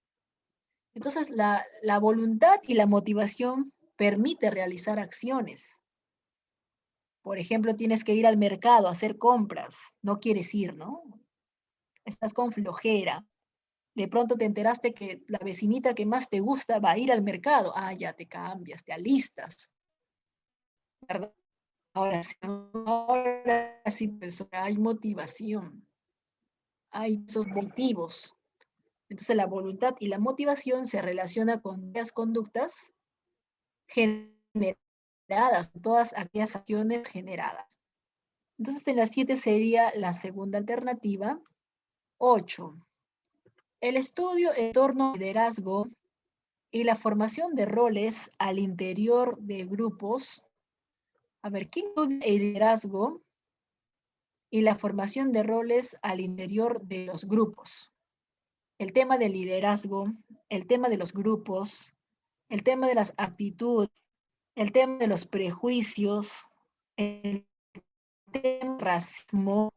Entonces, la voluntad y la motivación permite realizar acciones. Por ejemplo, tienes que ir al mercado a hacer compras. No quieres ir, ¿no? Estás con flojera. De pronto te enteraste que la vecinita que más te gusta va a ir al mercado. Ah, ya te cambias, te alistas, ¿verdad? Ahora sí, pues hay motivación, hay esos motivos. Entonces la voluntad y la motivación se relacionan con las conductas generadas, todas aquellas acciones generadas. Entonces en la 7 sería la segunda alternativa. 8. El estudio en torno al liderazgo y la formación de roles al interior de grupos. A ver, ¿quién estudia el liderazgo y la formación de roles al interior de los grupos? El tema del liderazgo, el tema de los grupos, el tema de las actitudes, el tema de los prejuicios, el tema del racismo,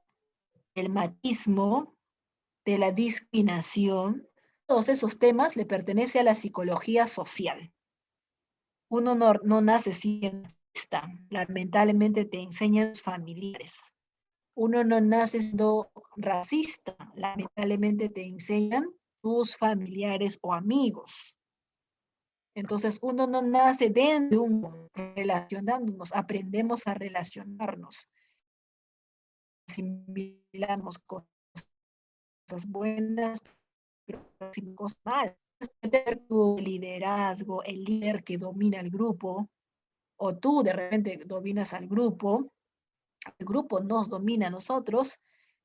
el machismo, de la discriminación. Todos esos temas le pertenece a la psicología social. Uno no nace siendo racista, lamentablemente te enseñan los familiares. Uno no nace siendo racista, lamentablemente te enseñan tus familiares o amigos. Entonces, uno no nace dentro de un relacionándonos, aprendemos a relacionarnos, asimilamos cosas buenas, pero cosas malas. Tu liderazgo, el líder que domina el grupo, o tú de repente dominas al grupo, el grupo nos domina a nosotros,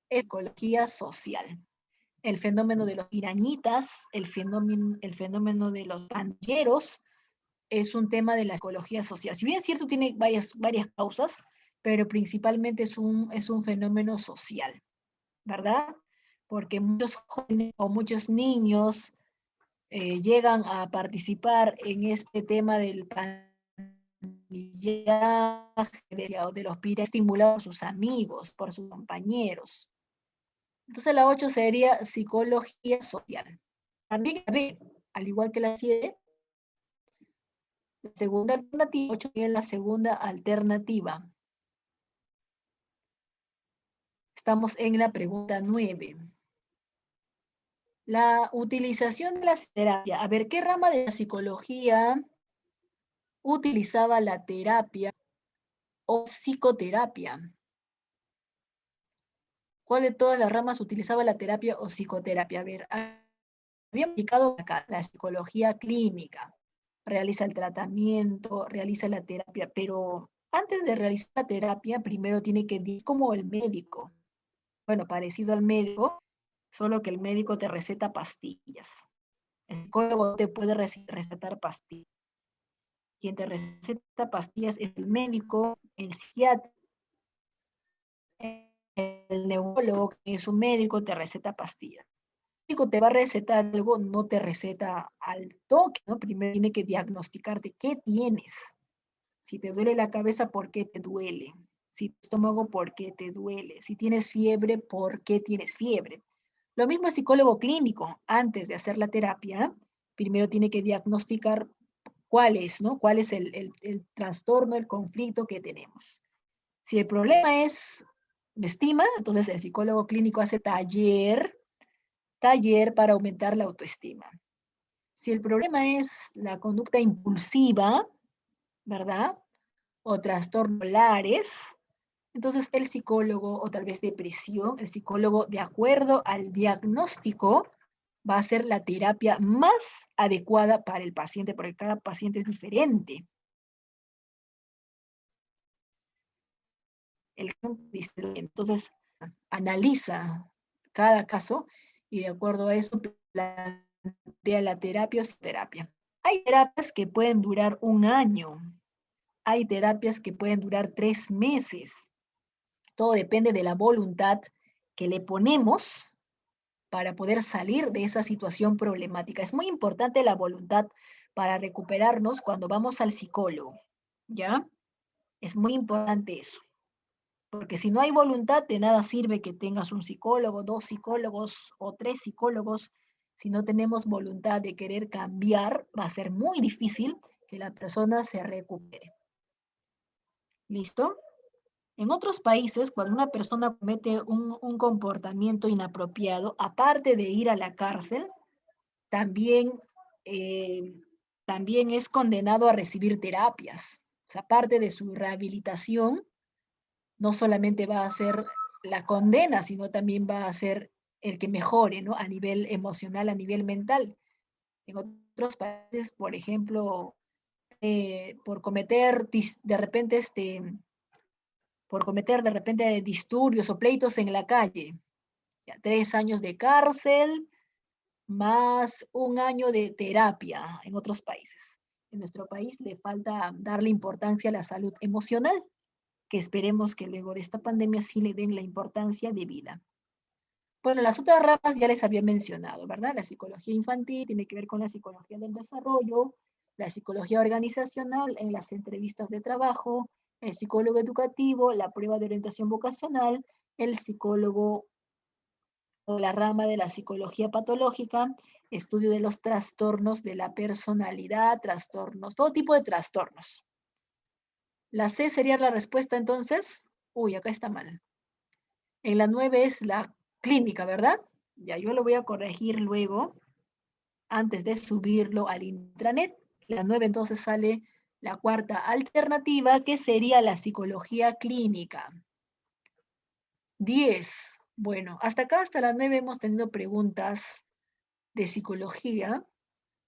es psicología social. El fenómeno de los pirañitas, el fenómeno de los pandilleros, es un tema de la psicología social. Si bien es cierto, tiene varias causas, pero principalmente es un fenómeno social, ¿verdad? Porque muchos jóvenes o muchos niños llegan a participar en este tema del pandillaje o de los pirañas estimulados por sus amigos, por sus compañeros. Entonces la 8 sería psicología social. También, al igual que la 7, la segunda alternativa, 8 es la segunda alternativa. Estamos en la pregunta 9. La utilización de la terapia. A ver, ¿qué rama de la psicología utilizaba la terapia o psicoterapia? ¿Cuál de todas las ramas utilizaba la terapia o psicoterapia? A ver, había aplicado acá la psicología clínica. Realiza el tratamiento, realiza la terapia, pero antes de realizar la terapia, primero tiene que ir como el médico. Bueno, parecido al médico, solo que el médico te receta pastillas. El psicólogo te puede recetar pastillas. Quien te receta pastillas es el médico, el psiquiatra, el neurólogo, que es un médico, te receta pastillas. El médico te va a recetar algo, no te receta al toque, ¿no? Primero tiene que diagnosticarte qué tienes. Si te duele la cabeza, ¿por qué te duele? Si tu estómago, ¿por qué te duele? Si tienes fiebre, ¿por qué tienes fiebre? Lo mismo el psicólogo clínico, antes de hacer la terapia, primero tiene que diagnosticar cuál es, ¿no? Cuál es el trastorno, el conflicto que tenemos. Si el problema es de estima, entonces el psicólogo clínico hace taller para aumentar la autoestima. Si el problema es la conducta impulsiva, ¿verdad? O trastornos polares, entonces el psicólogo, o tal vez depresión, el psicólogo, de acuerdo al diagnóstico, va a ser la terapia más adecuada para el paciente, porque cada paciente es diferente. Entonces, analiza cada caso y de acuerdo a eso plantea la terapia o terapia. Hay terapias que pueden durar 1 año, hay terapias que pueden durar 3 meses. Todo depende de la voluntad que le ponemos para poder salir de esa situación problemática. Es muy importante la voluntad para recuperarnos cuando vamos al psicólogo, ¿ya? Es muy importante eso, porque si no hay voluntad, de nada sirve que tengas un psicólogo, 2 psicólogos o 3 psicólogos. Si no tenemos voluntad de querer cambiar, va a ser muy difícil que la persona se recupere. ¿Listo? En otros países, cuando una persona comete un comportamiento inapropiado, aparte de ir a la cárcel, también, eh, también es condenado a recibir terapias. O sea, aparte de su rehabilitación, no solamente va a ser la condena, sino también va a ser el que mejore, ¿no? A nivel emocional, a nivel mental. En otros países, por ejemplo, por cometer de repente disturbios o pleitos en la calle, ya, 3 años de cárcel más 1 año de terapia en otros países. En nuestro país le falta darle importancia a la salud emocional, que esperemos que luego de esta pandemia sí le den la importancia de vida. Bueno, las otras ramas ya les había mencionado, ¿verdad? La psicología infantil tiene que ver con la psicología del desarrollo, la psicología organizacional en las entrevistas de trabajo, el psicólogo educativo, la prueba de orientación vocacional, el psicólogo o la rama de la psicología patológica, estudio de los trastornos de la personalidad, trastornos, todo tipo de trastornos. La C sería la respuesta entonces. Uy, acá está mal. En la 9 es la clínica, ¿verdad? Ya, yo lo voy a corregir luego, antes de subirlo al intranet. La 9 entonces sale la cuarta alternativa, que sería la psicología clínica. 10. Bueno, hasta acá, hasta las 9 hemos tenido preguntas de psicología.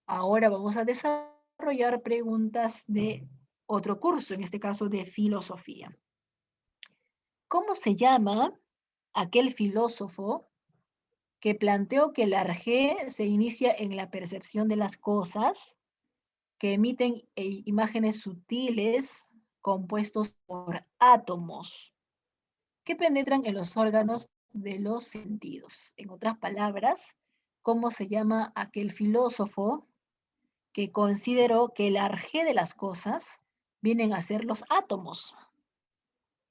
Ahora vamos a desarrollar preguntas de otro curso, en este caso de filosofía. ¿Cómo se llama aquel filósofo que planteó que el arjé se inicia en la percepción de las cosas, que emiten imágenes sutiles compuestos por átomos que penetran en los órganos de los sentidos? En otras palabras, ¿cómo se llama aquel filósofo que consideró que el arjé de las cosas vienen a ser los átomos,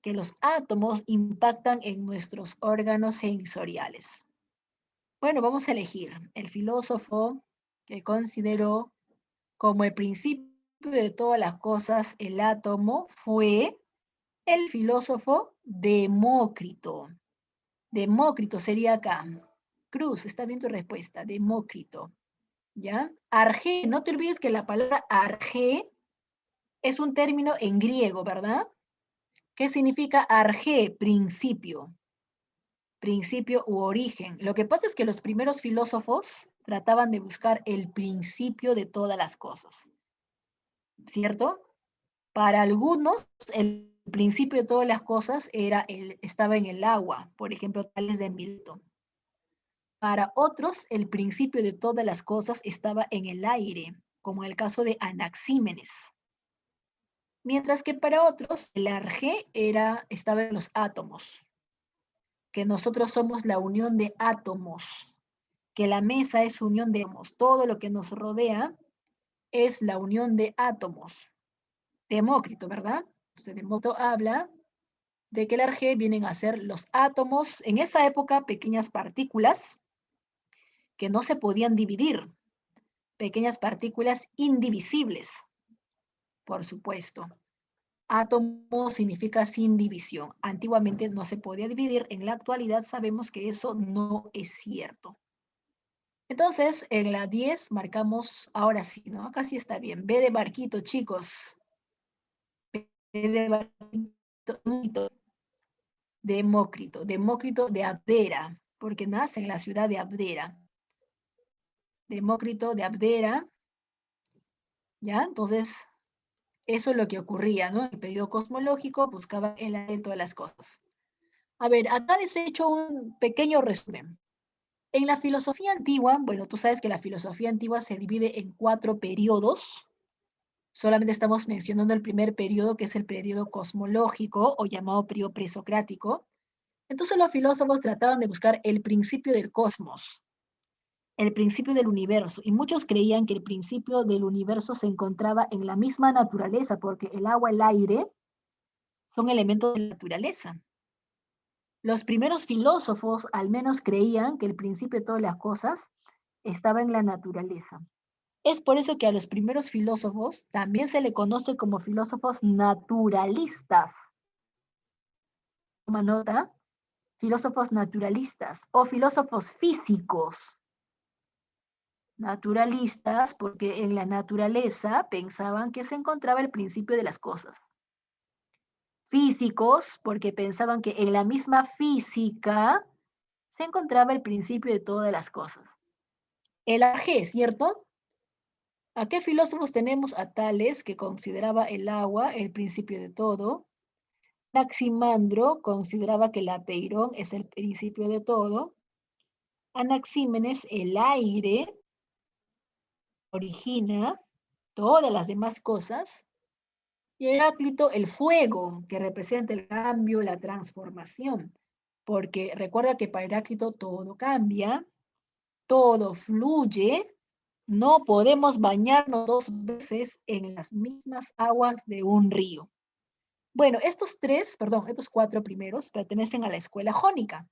que los átomos impactan en nuestros órganos sensoriales? Bueno, vamos a elegir el filósofo que consideró como el principio de todas las cosas el átomo fue el filósofo Demócrito. Demócrito sería acá. Cruz, está bien tu respuesta, Demócrito. ¿Ya? Arjé, no te olvides que la palabra arjé es un término en griego, ¿verdad? ¿Qué significa arjé? Principio. Principio u origen. Lo que pasa es que los primeros filósofos trataban de buscar el principio de todas las cosas, ¿cierto? Para algunos, el principio de todas las cosas estaba en el agua, por ejemplo, Tales de Mileto. Para otros, el principio de todas las cosas estaba en el aire, como en el caso de Anaxímenes. Mientras que para otros, el arjé estaba en los átomos, que nosotros somos la unión de átomos, que la mesa es unión de átomos, todo lo que nos rodea es la unión de átomos. Demócrito, ¿verdad? Entonces, Demócrito habla de que el arjé vienen a ser los átomos, en esa época pequeñas partículas que no se podían dividir, pequeñas partículas indivisibles, por supuesto. Átomo significa sin división. Antiguamente no se podía dividir, en la actualidad sabemos que eso no es cierto. Entonces, en la 10 marcamos, ahora sí, ¿no? Acá sí está bien. B de barquito, chicos. B de barquito. Demócrito. Demócrito de Abdera, porque nace en la ciudad de Abdera. Demócrito de Abdera, ¿ya? Entonces, eso es lo que ocurría, ¿no? En el periodo cosmológico buscaba el orden de todas las cosas. A ver, acá les he hecho un pequeño resumen. En la filosofía antigua, bueno, tú sabes que la filosofía antigua se divide en 4 periodos. Solamente estamos mencionando el primer periodo, que es el periodo cosmológico o llamado periodo presocrático. Entonces los filósofos trataban de buscar el principio del cosmos, el principio del universo, y muchos creían que el principio del universo se encontraba en la misma naturaleza, porque el agua, el aire, son elementos de la naturaleza. Los primeros filósofos al menos creían que el principio de todas las cosas estaba en la naturaleza. Es por eso que a los primeros filósofos también se le conoce como filósofos naturalistas. Toma nota, filósofos naturalistas o filósofos físicos. Naturalistas porque en la naturaleza pensaban que se encontraba el principio de las cosas. Físicos porque pensaban que en la misma física se encontraba el principio de todas las cosas. El Arjé, ¿cierto? ¿A qué filósofos tenemos? A Tales, que consideraba el agua el principio de todo. Anaximandro consideraba que el apeirón es el principio de todo. Anaxímenes, el aire origina todas las demás cosas. Y Heráclito, el fuego, que representa el cambio, la transformación. Porque recuerda que para Heráclito todo cambia, todo fluye. No podemos bañarnos 2 veces en las mismas aguas de un río. Bueno, estos 4 primeros pertenecen a la escuela jónica.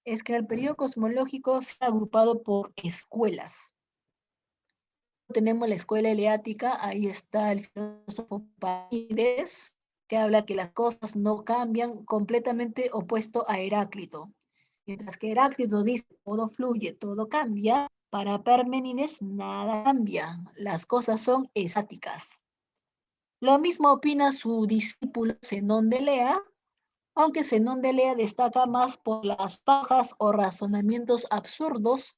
Es que el periodo cosmológico se ha agrupado por escuelas. Tenemos la escuela eleática, ahí está el filósofo Parménides, que habla que las cosas no cambian, completamente opuesto a Heráclito. Mientras que Heráclito dice todo fluye, todo cambia, para Parménides nada cambia, las cosas son estáticas. Lo mismo opina su discípulo Zenón de Lea, aunque Zenón de Lea destaca más por las pajas o razonamientos absurdos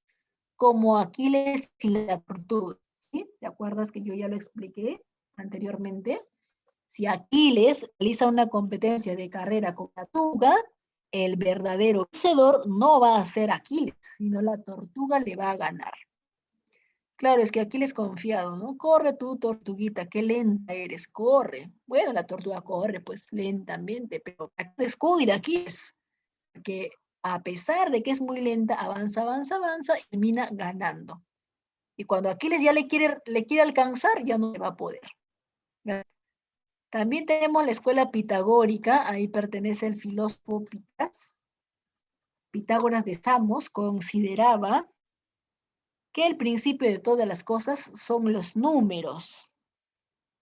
como Aquiles y la tortuga. ¿Sí? ¿Te acuerdas que yo ya lo expliqué anteriormente? Si Aquiles realiza una competencia de carrera con la tortuga, el verdadero vencedor no va a ser Aquiles, sino la tortuga le va a ganar. Claro, es que Aquiles confiado, ¿no? Corre tú, tortuguita, qué lenta eres, corre. Bueno, la tortuga corre pues lentamente, pero descuida Aquiles, que a pesar de que es muy lenta, avanza, avanza, avanza y termina ganando. Y cuando Aquiles ya le quiere alcanzar, ya no se va a poder. También tenemos la escuela pitagórica, ahí pertenece el filósofo Pitágoras. Pitágoras de Samos consideraba que el principio de todas las cosas son los números,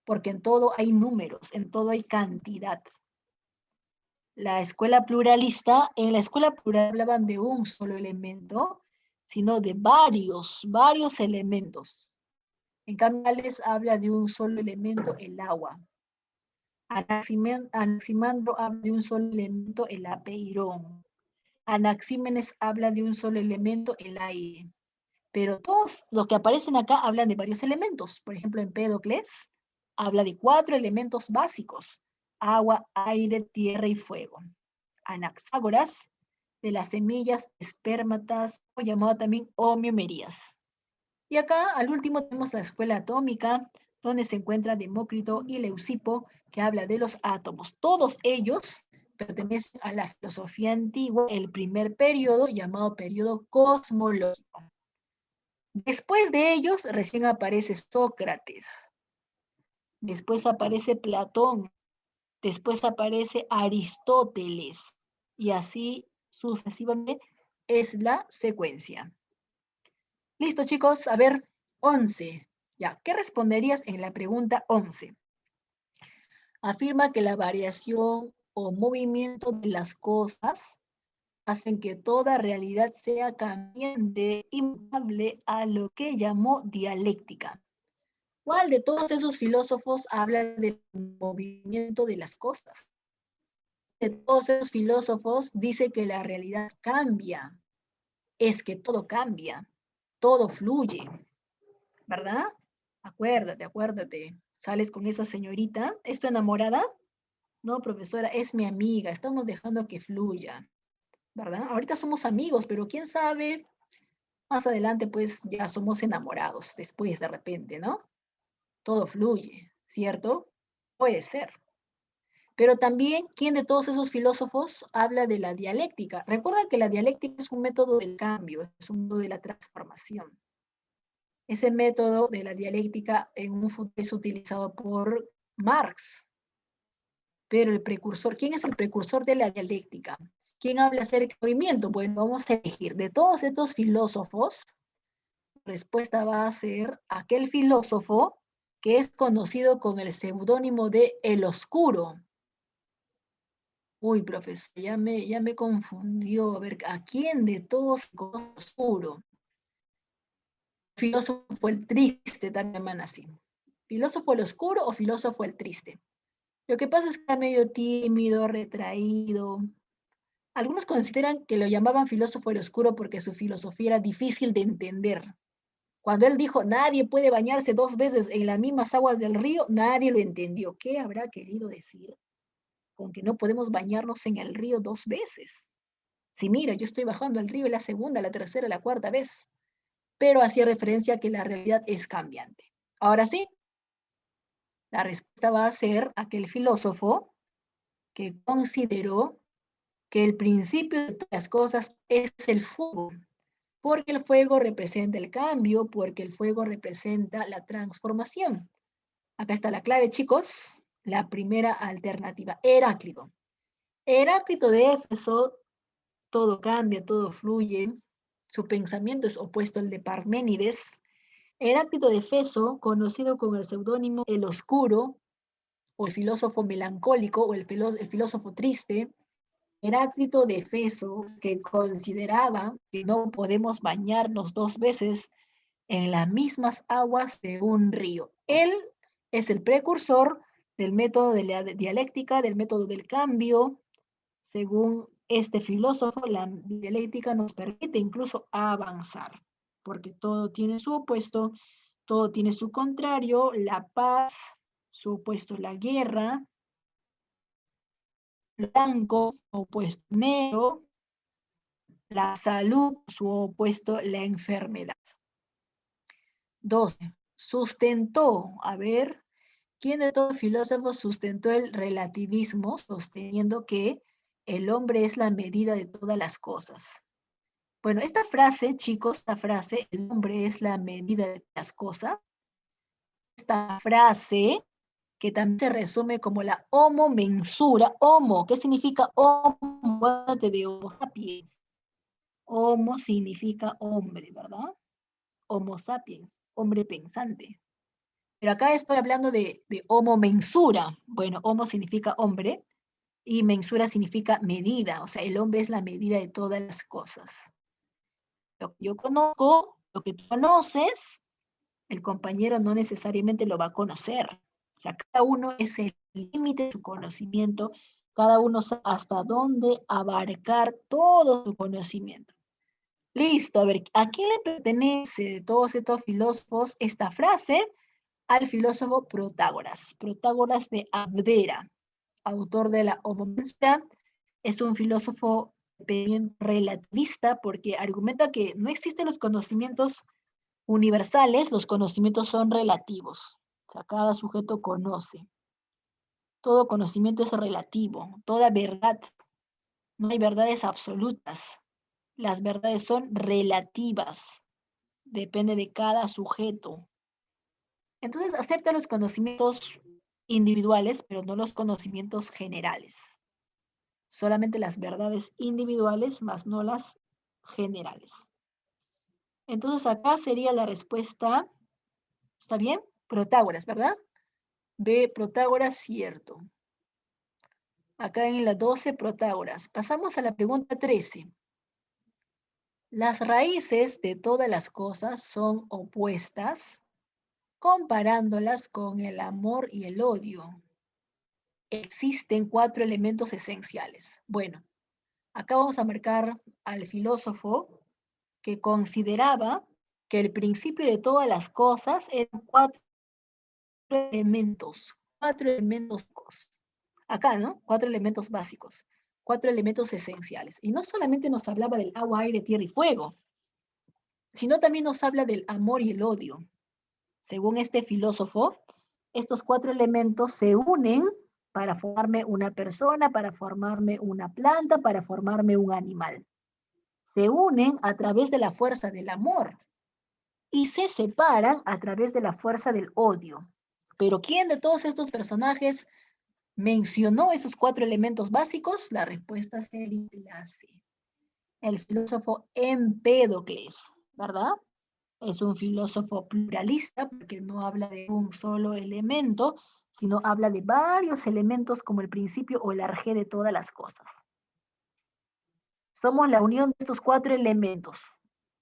porque en todo hay números, en todo hay cantidad. La escuela pluralista, en la escuela plural hablaban de un solo elemento, sino de varios elementos. En cambio, les habla de un solo elemento, el agua. Anaximandro habla de un solo elemento, el apeirón. Anaxímenes habla de un solo elemento, el aire. Pero todos los que aparecen acá hablan de varios elementos. Por ejemplo, Empédocles habla de 4 elementos básicos: agua, aire, tierra y fuego. Anaxágoras, de las semillas espermatas, o llamado también homeomerías. Y acá, al último, tenemos la escuela atómica, donde se encuentra Demócrito y Leucipo, que habla de los átomos. Todos ellos pertenecen a la filosofía antigua, el primer periodo, llamado periodo cosmológico. Después de ellos, recién aparece Sócrates. Después aparece Platón. Después aparece Aristóteles. Y así sucesivamente es la secuencia. Listo, chicos. A ver, 11. Ya, ¿qué responderías en la pregunta 11? Afirma que la variación o movimiento de las cosas hacen que toda realidad sea cambiante, inmutable, a lo que llamó dialéctica. ¿Cuál de todos esos filósofos habla del movimiento de las cosas? De todos esos filósofos dice que la realidad cambia, es que todo cambia. todo fluye, ¿verdad? Acuérdate, acuérdate. Sales con esa señorita, ¿es tu enamorada? No, profesora, es mi amiga, estamos dejando que fluya, ¿verdad? Ahorita somos amigos, pero quién sabe, más adelante pues ya somos enamorados, después de repente, ¿no? Todo fluye, ¿cierto? Puede ser. Pero también, ¿quién de todos esos filósofos habla de la dialéctica? Recuerda que la dialéctica es un método del cambio, es un método de la transformación. Ese método de la dialéctica en un futuro es utilizado por Marx, pero el precursor, ¿quién es el precursor de la dialéctica? ¿Quién habla acerca del movimiento? Bueno, vamos a elegir de todos estos filósofos, la respuesta va a ser aquel filósofo que es conocido con el seudónimo de El Oscuro. Uy, profesor, ya me confundió. A ver, ¿a quién de todos conoce El Oscuro? Filósofo el triste, también llaman así. ¿Filósofo el oscuro o filósofo el triste? Lo que pasa es que era medio tímido, retraído. Algunos consideran que lo llamaban filósofo el oscuro porque su filosofía era difícil de entender. Cuando él dijo, nadie puede bañarse 2 veces en las mismas aguas del río, nadie lo entendió. ¿Qué habrá querido decir con que no podemos bañarnos en el río 2 veces? Si mira, yo estoy bajando al río la segunda, la tercera, la cuarta vez. Pero hacía referencia a que la realidad es cambiante. Ahora sí, la respuesta va a ser aquel filósofo que consideró que el principio de todas las cosas es el fuego, porque el fuego representa el cambio, porque el fuego representa la transformación. Acá está la clave, chicos. La primera alternativa, Heráclito. Heráclito de Éfeso, todo cambia, todo fluye. Su pensamiento es opuesto al de Parménides. Heráclito de Éfeso, conocido con el seudónimo El Oscuro, o el filósofo melancólico, o el filósofo triste, Heráclito de Éfeso, que consideraba que no podemos bañarnos 2 veces en las mismas aguas de un río. Él es el precursor del método de la dialéctica, del método del cambio. Según este filósofo, la dialéctica nos permite incluso avanzar, porque todo tiene su opuesto, todo tiene su contrario, la paz, su opuesto la guerra, blanco, opuesto negro, la salud, su opuesto la enfermedad. 12. Sustentó, a ver, ¿quién de todos los filósofos sustentó el relativismo, sosteniendo que el hombre es la medida de todas las cosas? Bueno, esta frase, chicos, esta frase, el hombre es la medida de las cosas, esta frase, que también se resume como la homomensura, homo, ¿qué significa homo? De homo sapiens. Homo significa hombre, ¿verdad? Homo sapiens, hombre pensante. Pero acá estoy hablando de homo mensura. Bueno, homo significa hombre y mensura significa medida, o sea, el hombre es la medida de todas las cosas. Lo que yo conozco, lo que tú conoces, el compañero no necesariamente lo va a conocer. O sea, cada uno es el límite de su conocimiento, cada uno sabe hasta dónde abarcar todo su conocimiento. Listo, a ver, ¿a quién le pertenece de todos estos filósofos esta frase? Al filósofo Protágoras, Protágoras de Abdera, autor de la Homomensura. Es un filósofo relativista porque argumenta que no existen los conocimientos universales, los conocimientos son relativos. O sea, cada sujeto conoce. Todo conocimiento es relativo, toda verdad. No hay verdades absolutas. Las verdades son relativas. Depende de cada sujeto. Entonces, acepta los conocimientos individuales, pero no los conocimientos generales. Solamente las verdades individuales, más no las generales. Entonces, acá sería la respuesta, ¿está bien? Protágoras, ¿verdad? B, Protágoras, cierto. Acá en la 12, Protágoras. Pasamos a la pregunta 13. Las raíces de todas las cosas son opuestas, comparándolas con el amor y el odio. Existen 4 elementos esenciales. Bueno, acá vamos a marcar al filósofo que consideraba que el principio de todas las cosas eran elementos, cuatro elementos básicos. Acá, ¿no? 4 elementos básicos, 4 elementos esenciales. Y no solamente nos hablaba del agua, aire, tierra y fuego, sino también nos habla del amor y el odio. Según este filósofo, estos 4 elementos se unen para formarme una persona, para formarme una planta, para formarme un animal. Se unen a través de la fuerza del amor y se separan a través de la fuerza del odio. Pero ¿quién de todos estos personajes mencionó esos 4 elementos básicos? La respuesta sería la C. El filósofo Empédocles, ¿verdad? Es un filósofo pluralista porque no habla de un solo elemento, sino habla de varios elementos como el principio o el arjé de todas las cosas. Somos la unión de estos 4 elementos.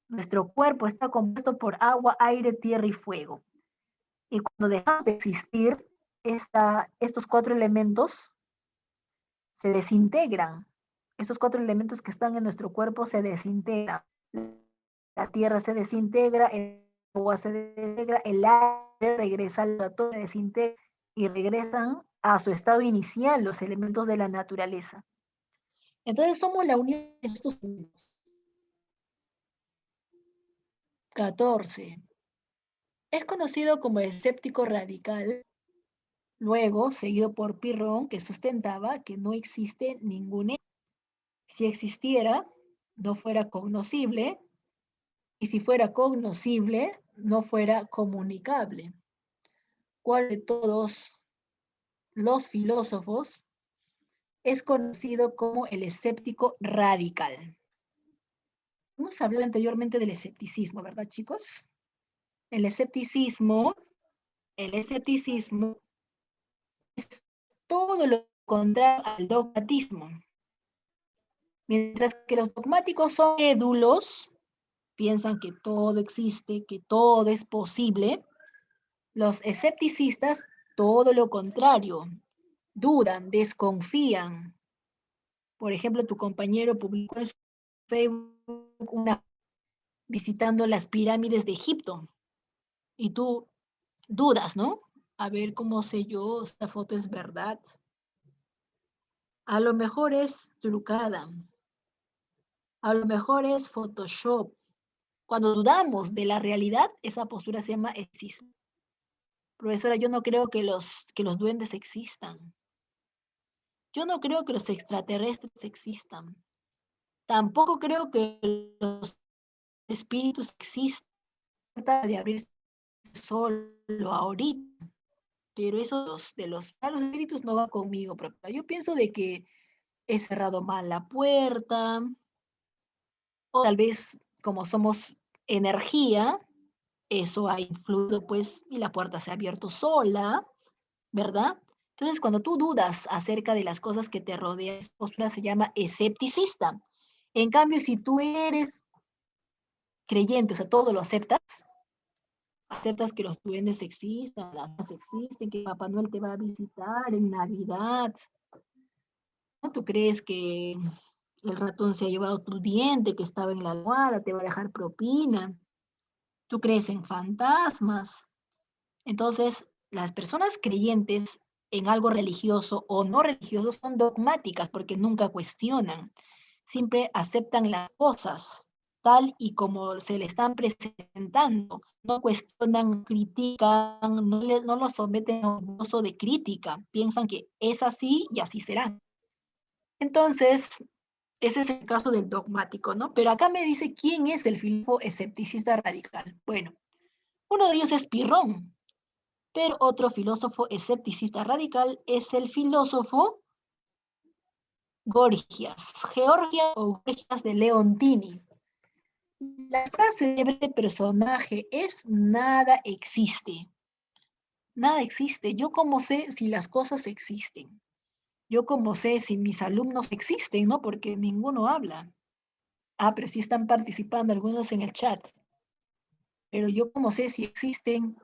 Nuestro cuerpo está compuesto por agua, aire, tierra y fuego. Y cuando dejamos de existir, estos 4 elementos se desintegran. Estos 4 elementos que están en nuestro cuerpo se desintegran. La tierra se desintegra, el agua se desintegra, el aire regresa al todo, se desintegra y regresan a su estado inicial los elementos de la naturaleza. Entonces somos la unión de estos elementos. 14. Es conocido como escéptico radical, luego seguido por Pirrón, que sustentaba que no existe ningún hecho. Si existiera, no fuera cognoscible, y si fuera cognoscible, no fuera comunicable. ¿Cuál de todos los filósofos es conocido como el escéptico radical? Hemos hablado anteriormente del escepticismo, ¿verdad, chicos? El escepticismo es todo lo contrario al dogmatismo. Mientras que los dogmáticos son crédulos, piensan que todo existe, que todo es posible, los escepticistas, todo lo contrario, dudan, desconfían. Por ejemplo, tu compañero publicó en su Facebook visitando las pirámides de Egipto y tú dudas, ¿no? A ver cómo sé yo, esta foto es verdad. A lo mejor es trucada. A lo mejor es Photoshop. Cuando dudamos de la realidad, esa postura se llama escepticismo. Profesora, yo no creo que los duendes existan. Yo no creo que los extraterrestres existan. Tampoco creo que los espíritus existan. Trata de abrirse solo ahorita. Pero eso de los malos espíritus no va conmigo, profesora. Yo pienso de que he cerrado mal la puerta, o tal vez como somos energía, eso ha influido pues y la puerta se ha abierto sola, ¿verdad? Entonces, cuando tú dudas acerca de las cosas que te rodean, esa postura se llama escepticista. En cambio, si tú eres creyente, o sea, todo lo aceptas que los duendes existan, las hadas existen, que Papá Noel te va a visitar en Navidad, ¿no? Tú crees que el ratón se ha llevado tu diente que estaba en la almohada, te va a dejar propina. Tú crees en fantasmas. Entonces, las personas creyentes en algo religioso o no religioso son dogmáticas porque nunca cuestionan. Siempre aceptan las cosas tal y como se le están presentando. No cuestionan, critican, no lo someten a un uso de crítica. Piensan que es así y así será. Entonces, ese es el caso del dogmático, ¿no? Pero acá me dice quién es el filósofo escepticista radical. Bueno, uno de ellos es Pirrón, pero otro filósofo escepticista radical es el filósofo Gorgias, Georgia o Gorgias de Leontini. La frase de este personaje es nada existe. Nada existe. Yo cómo sé si las cosas existen. Yo cómo sé si mis alumnos existen, ¿no? Porque ninguno habla. Ah, pero sí están participando algunos en el chat. Pero yo cómo sé si existen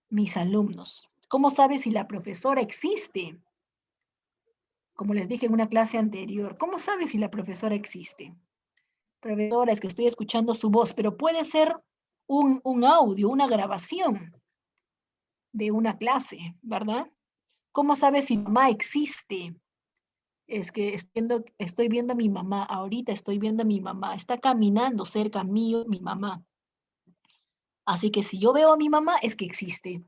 mis alumnos. ¿Cómo sabes si la profesora existe? Como les dije en una clase anterior, ¿cómo sabes si la profesora existe? Profesora, es que estoy escuchando su voz, pero puede ser un audio, una grabación de una clase, ¿verdad? ¿Cómo sabes si mamá existe? Es que estoy viendo a mi mamá, ahorita estoy viendo a mi mamá, está caminando cerca mío mi mamá. Así que si yo veo a mi mamá es que existe.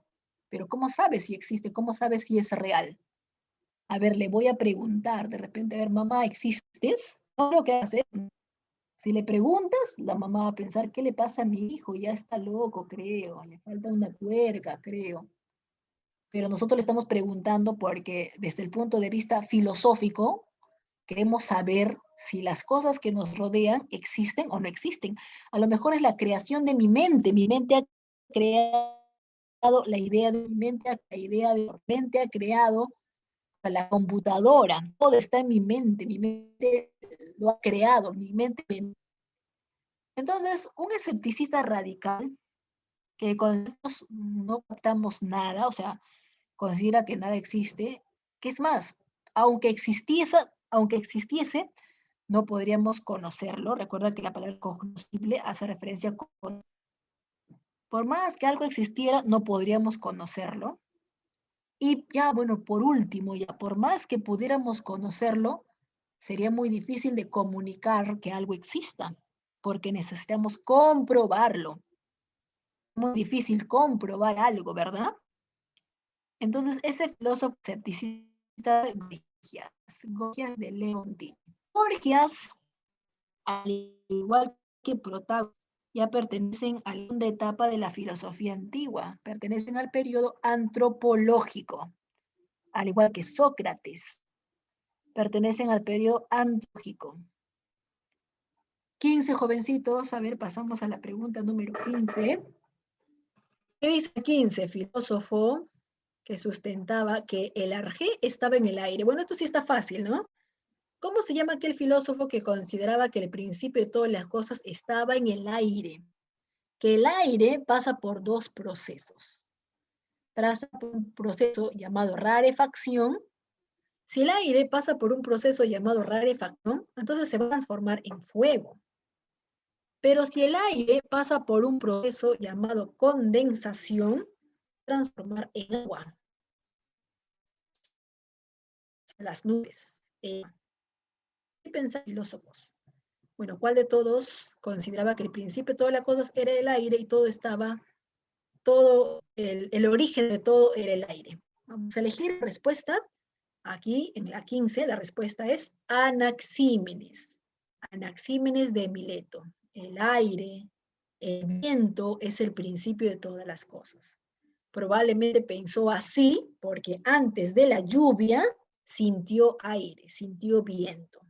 Pero ¿cómo sabes si existe? ¿Cómo sabes si es real? A ver, le voy a preguntar de repente, a ver, mamá, ¿existes? No lo que hacer. Si le preguntas, la mamá va a pensar, ¿qué le pasa a mi hijo? Ya está loco, creo, le falta una tuerca, creo. Pero nosotros le estamos preguntando porque desde el punto de vista filosófico, queremos saber si las cosas que nos rodean existen o no existen. A lo mejor es la creación de mi mente ha creado la idea de mi mente, la idea de mi mente ha creado la computadora, todo está en mi mente lo ha creado, mi mente. Entonces, un escepticista radical que con nosotros no captamos nada, o sea, considera que nada existe, que es más, aunque existiese, no podríamos conocerlo. Recuerda que la palabra cognoscible hace referencia a por más que algo existiera, no podríamos conocerlo. Y ya, bueno, por último, ya por más que pudiéramos conocerlo, sería muy difícil de comunicar que algo exista, porque necesitamos comprobarlo. Muy difícil comprobar algo, ¿verdad? Entonces, ese filósofo escepticista, Gorgias de Leontín. Gorgias, al igual que Protágoras, ya pertenecen a la segunda etapa de la filosofía antigua, pertenecen al periodo antropológico, al igual que Sócrates, pertenecen al periodo antropológico. 15 jovencitos, a ver, pasamos a la pregunta número 15. ¿Qué dice 15? Filósofo que sustentaba que el arjé estaba en el aire. Bueno, esto sí está fácil, ¿no? ¿Cómo se llama aquel filósofo que consideraba que el principio de todas las cosas estaba en el aire? Que el aire pasa por dos procesos. Pasa por un proceso llamado rarefacción. Si el aire pasa por un proceso llamado rarefacción, entonces se va a transformar en fuego. Pero si el aire pasa por un proceso llamado condensación, se va a transformar en agua. Las nubes. ¿Qué pensan filósofos? Bueno, ¿cuál de todos consideraba que el principio de todas las cosas era el aire y el origen de todo era el aire? Vamos a elegir respuesta. Aquí, en la 15, la respuesta es Anaxímenes. Anaxímenes de Mileto. El aire, el viento es el principio de todas las cosas. Probablemente pensó así porque antes de la lluvia sintió aire, sintió viento.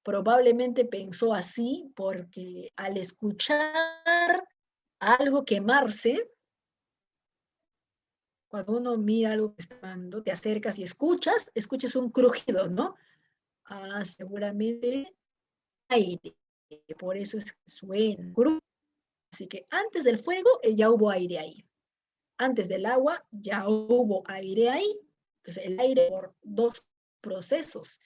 Probablemente pensó así porque al escuchar algo quemarse, cuando uno mira algo que está quemando, te acercas y escuchas un crujido, ¿no? Ah, seguramente aire, por eso es que suena. Así que antes del fuego ya hubo aire ahí. Antes del agua ya hubo aire ahí. Entonces el aire por dos procesos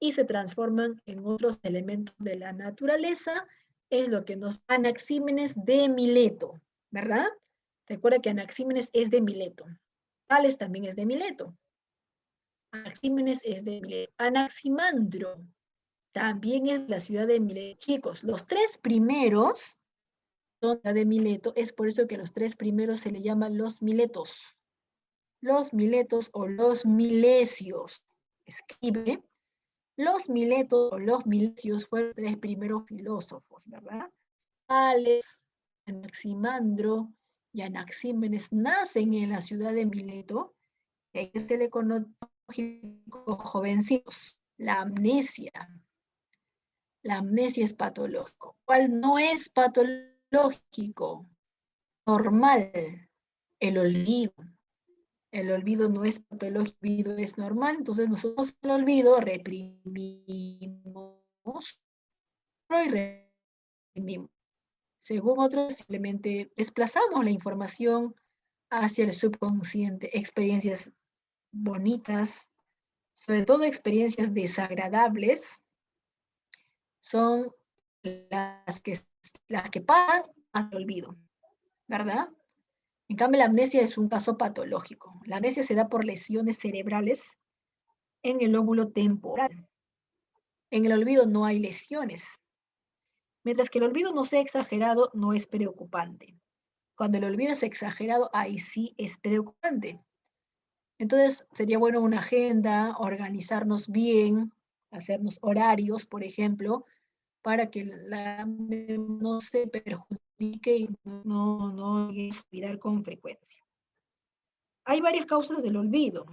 y se transforman en otros elementos de la naturaleza, es lo que nos Anaxímenes de Mileto, ¿verdad? Recuerda que Anaxímenes es de Mileto. Tales también es de Mileto. Anaxímenes es de Mileto. Anaximandro también es de la ciudad de Mileto. Chicos, los tres primeros son de Mileto, es por eso que los tres primeros se le llaman los Miletos. Los Miletos o los Milesios. Escribe. Los Miletos o los Milesios fueron los tres primeros filósofos, ¿verdad? Tales, Anaximandro y Anaxímenes nacen en la ciudad de Mileto, y ahí se le conoce jovencitos, la amnesia. La amnesia es patológico. ¿Cuál no es patológico? Normal, el olvido. El olvido no es patológico, el olvido es normal, entonces nosotros el olvido reprimimos y reprimimos. Según otros, simplemente desplazamos la información hacia el subconsciente, experiencias bonitas, sobre todo experiencias desagradables, son las que pasan al olvido. ¿verdad? En cambio, la amnesia es un caso patológico. La amnesia se da por lesiones cerebrales en el lóbulo temporal. En el olvido no hay lesiones. Mientras que el olvido no sea exagerado, no es preocupante. Cuando el olvido es exagerado, ahí sí es preocupante. Entonces, sería bueno una agenda, organizarnos bien, hacernos horarios, por ejemplo, para que no se perjudique y no llegue a olvidar con frecuencia. Hay varias causas del olvido.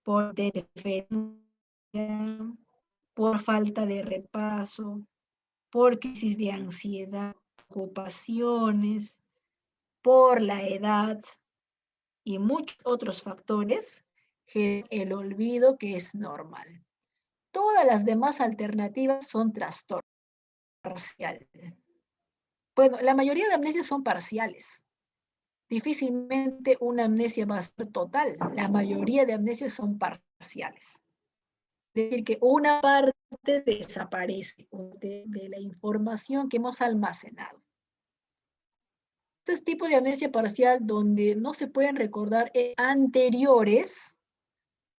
Por interferencia, por falta de repaso, por crisis de ansiedad, ocupaciones, por la edad y muchos otros factores que el olvido que es normal. Todas las demás alternativas son trastornos parciales. Bueno, la mayoría de amnesias son parciales. Difícilmente una amnesia va a ser total. La mayoría de amnesias son parciales. Es decir, que una parte desaparece de la información que hemos almacenado. Este tipo de amnesia parcial donde no se pueden recordar anteriores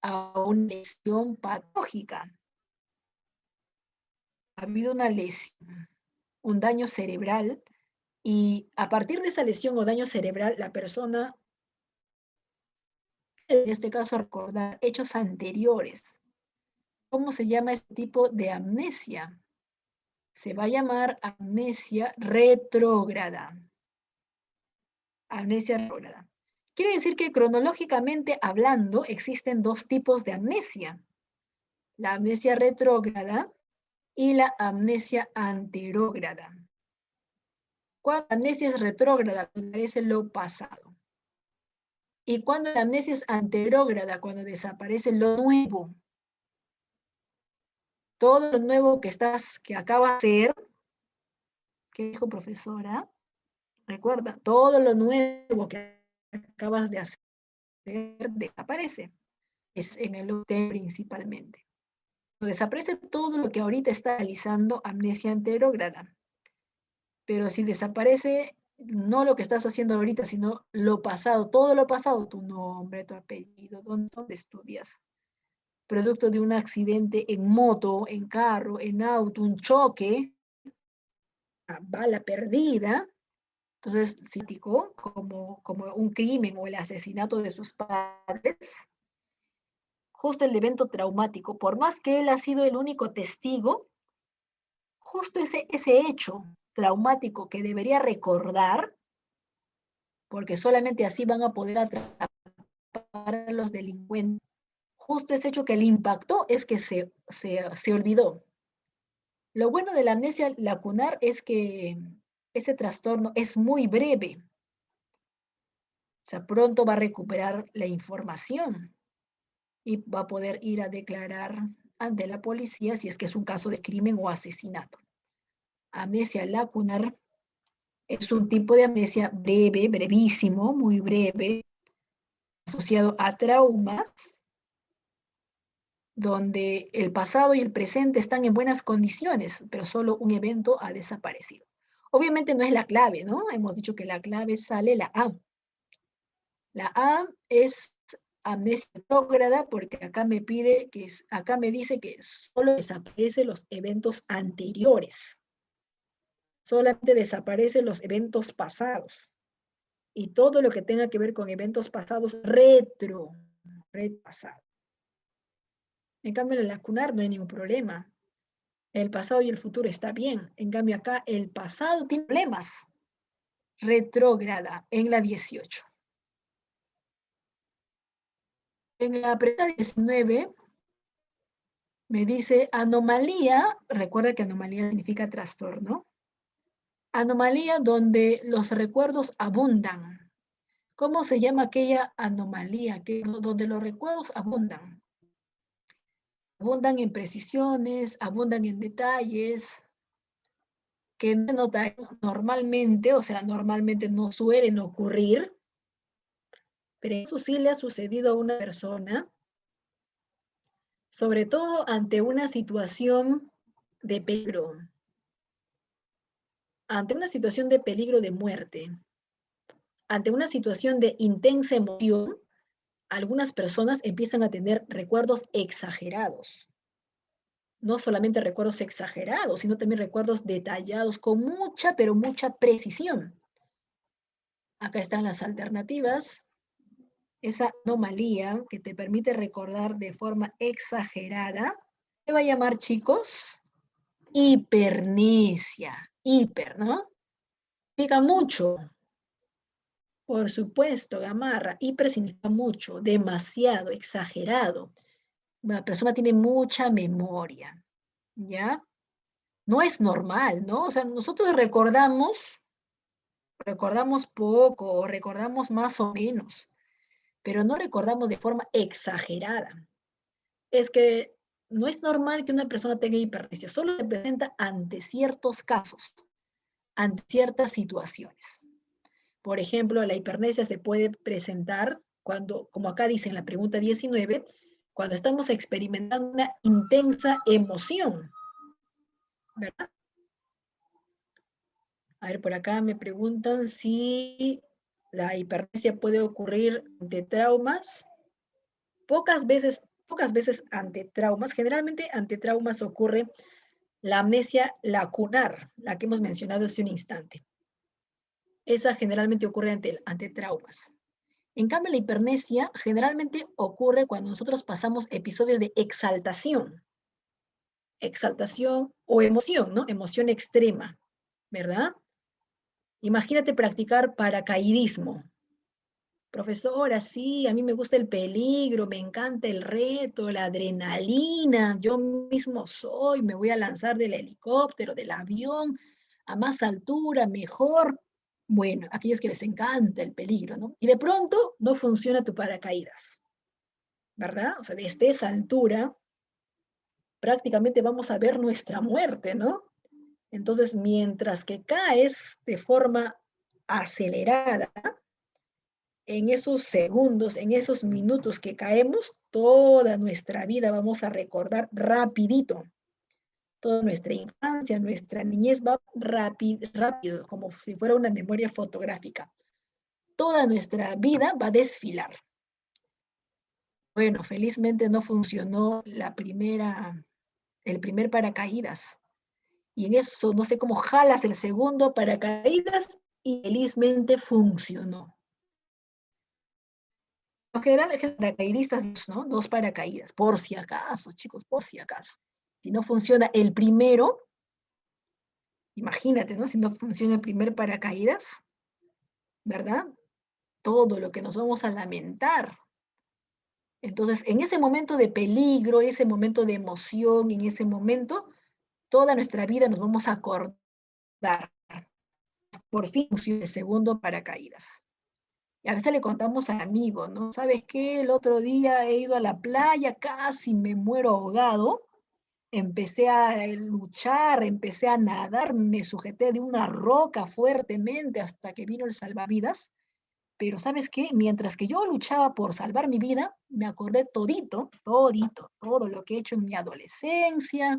a una lesión patológica. Ha habido una lesión, un daño cerebral, y a partir de esa lesión o daño cerebral, la persona, en este caso, recordar hechos anteriores. ¿Cómo se llama este tipo de amnesia? Se va a llamar amnesia retrógrada. Amnesia retrógrada. Quiere decir que cronológicamente hablando existen dos tipos de amnesia. La amnesia retrógrada y la amnesia anterógrada. Cuando la amnesia es retrógrada, cuando aparece lo pasado. Y cuando la amnesia es anterógrada, cuando desaparece lo nuevo. Todo lo nuevo que acabas de hacer, ¿qué dijo profesora? Recuerda, todo lo nuevo que acabas de hacer desaparece. Es en el UTE principalmente. Desaparece todo lo que ahorita está realizando amnesia anterógrada. Pero si desaparece no lo que estás haciendo ahorita, sino lo pasado, todo lo pasado, tu nombre, tu apellido, dónde estudias, producto de un accidente en moto, en carro, en auto, un choque, una bala perdida, entonces, cítico como un crimen o el asesinato de sus padres, justo el evento traumático, por más que él ha sido el único testigo, justo ese hecho traumático que debería recordar, porque solamente así van a poder atrapar a los delincuentes, justo ese hecho que le impactó es que se olvidó. Lo bueno de la amnesia lacunar es que ese trastorno es muy breve. O sea, pronto va a recuperar la información y va a poder ir a declarar ante la policía si es que es un caso de crimen o asesinato. Amnesia lacunar es un tipo de amnesia breve, brevísimo, muy breve, asociado a traumas, donde el pasado y el presente están en buenas condiciones, pero solo un evento ha desaparecido. Obviamente no es la clave, ¿no? Hemos dicho que la clave sale la A. La A es amnesia retrógrada porque acá me pide acá me dice que solo desaparecen los eventos anteriores. Solamente desaparecen los eventos pasados. Y todo lo que tenga que ver con eventos pasados, retrasado. En cambio, en la lacunar no hay ningún problema. El pasado y el futuro está bien. En cambio, acá el pasado tiene problemas. Retrógrada en la 18. En la pregunta 19 me dice anomalía. Recuerda que anomalía significa trastorno. Anomalía donde los recuerdos abundan. ¿Cómo se llama aquella anomalía? Donde los recuerdos abundan. Abundan en precisiones, abundan en detalles, que no notan normalmente, o sea, normalmente no suelen ocurrir, pero eso sí le ha sucedido a una persona, sobre todo ante una situación de peligro. ante una situación de peligro de muerte, ante una situación de intensa emoción, algunas personas empiezan a tener recuerdos exagerados. No solamente recuerdos exagerados, sino también recuerdos detallados con mucha, pero mucha precisión. Acá están las alternativas. Esa anomalía que te permite recordar de forma exagerada, ¿qué va a llamar, chicos? Hipernesia. Hiper, ¿no? Significa mucho. Por supuesto, Gamarra. Hiper significa mucho, demasiado, exagerado. La persona tiene mucha memoria, ¿ya? No es normal, ¿no? O sea, nosotros recordamos poco o recordamos más o menos, pero no recordamos de forma exagerada. Es que no es normal que una persona tenga hipernesia, solo se presenta ante ciertos casos, ante ciertas situaciones. Por ejemplo, la hipernesia se puede presentar cuando, como acá dice en la pregunta 19, cuando estamos experimentando una intensa emoción, ¿verdad? A ver, por acá me preguntan si la hipernesia puede ocurrir ante traumas. Pocas veces ante traumas. Generalmente ante traumas ocurre la amnesia lacunar, la que hemos mencionado hace un instante. Esa generalmente ocurre ante traumas. En cambio, la hipernesia generalmente ocurre cuando nosotros pasamos episodios de exaltación o emoción, ¿no? Emoción extrema, ¿verdad? Imagínate practicar paracaidismo. Profesora, sí, a mí me gusta el peligro, me encanta el reto, la adrenalina, yo mismo soy, me voy a lanzar del helicóptero, del avión, a más altura, mejor. Bueno, aquellos que les encanta el peligro, ¿no? Y de pronto no funciona tu paracaídas, ¿verdad? O sea, desde esa altura prácticamente vamos a ver nuestra muerte, ¿no? Entonces, mientras que caes de forma acelerada, en esos segundos, en esos minutos que caemos, toda nuestra vida vamos a recordar rapidito. Toda nuestra infancia, nuestra niñez va rápido, como si fuera una memoria fotográfica. Toda nuestra vida va a desfilar. Bueno, felizmente no funcionó el primer paracaídas. Y en eso, no sé cómo jalas el segundo paracaídas y felizmente funcionó. Lo general es paracaidistas, ¿no? Dos paracaídas, por si acaso, chicos, por si acaso. Si no funciona el primero, imagínate, ¿no? Si no funciona el primer paracaídas, ¿verdad? Todo lo que nos vamos a lamentar. Entonces, en ese momento de peligro, ese momento de emoción, en ese momento, toda nuestra vida nos vamos a acordar. Por fin funciona el segundo paracaídas. Y a veces le contamos al amigo, ¿no? ¿Sabes qué? El otro día he ido a la playa, casi me muero ahogado. Empecé a luchar, empecé a nadar, me sujeté de una roca fuertemente hasta que vino el salvavidas. Pero ¿sabes qué? Mientras que yo luchaba por salvar mi vida, me acordé todo lo que he hecho en mi adolescencia,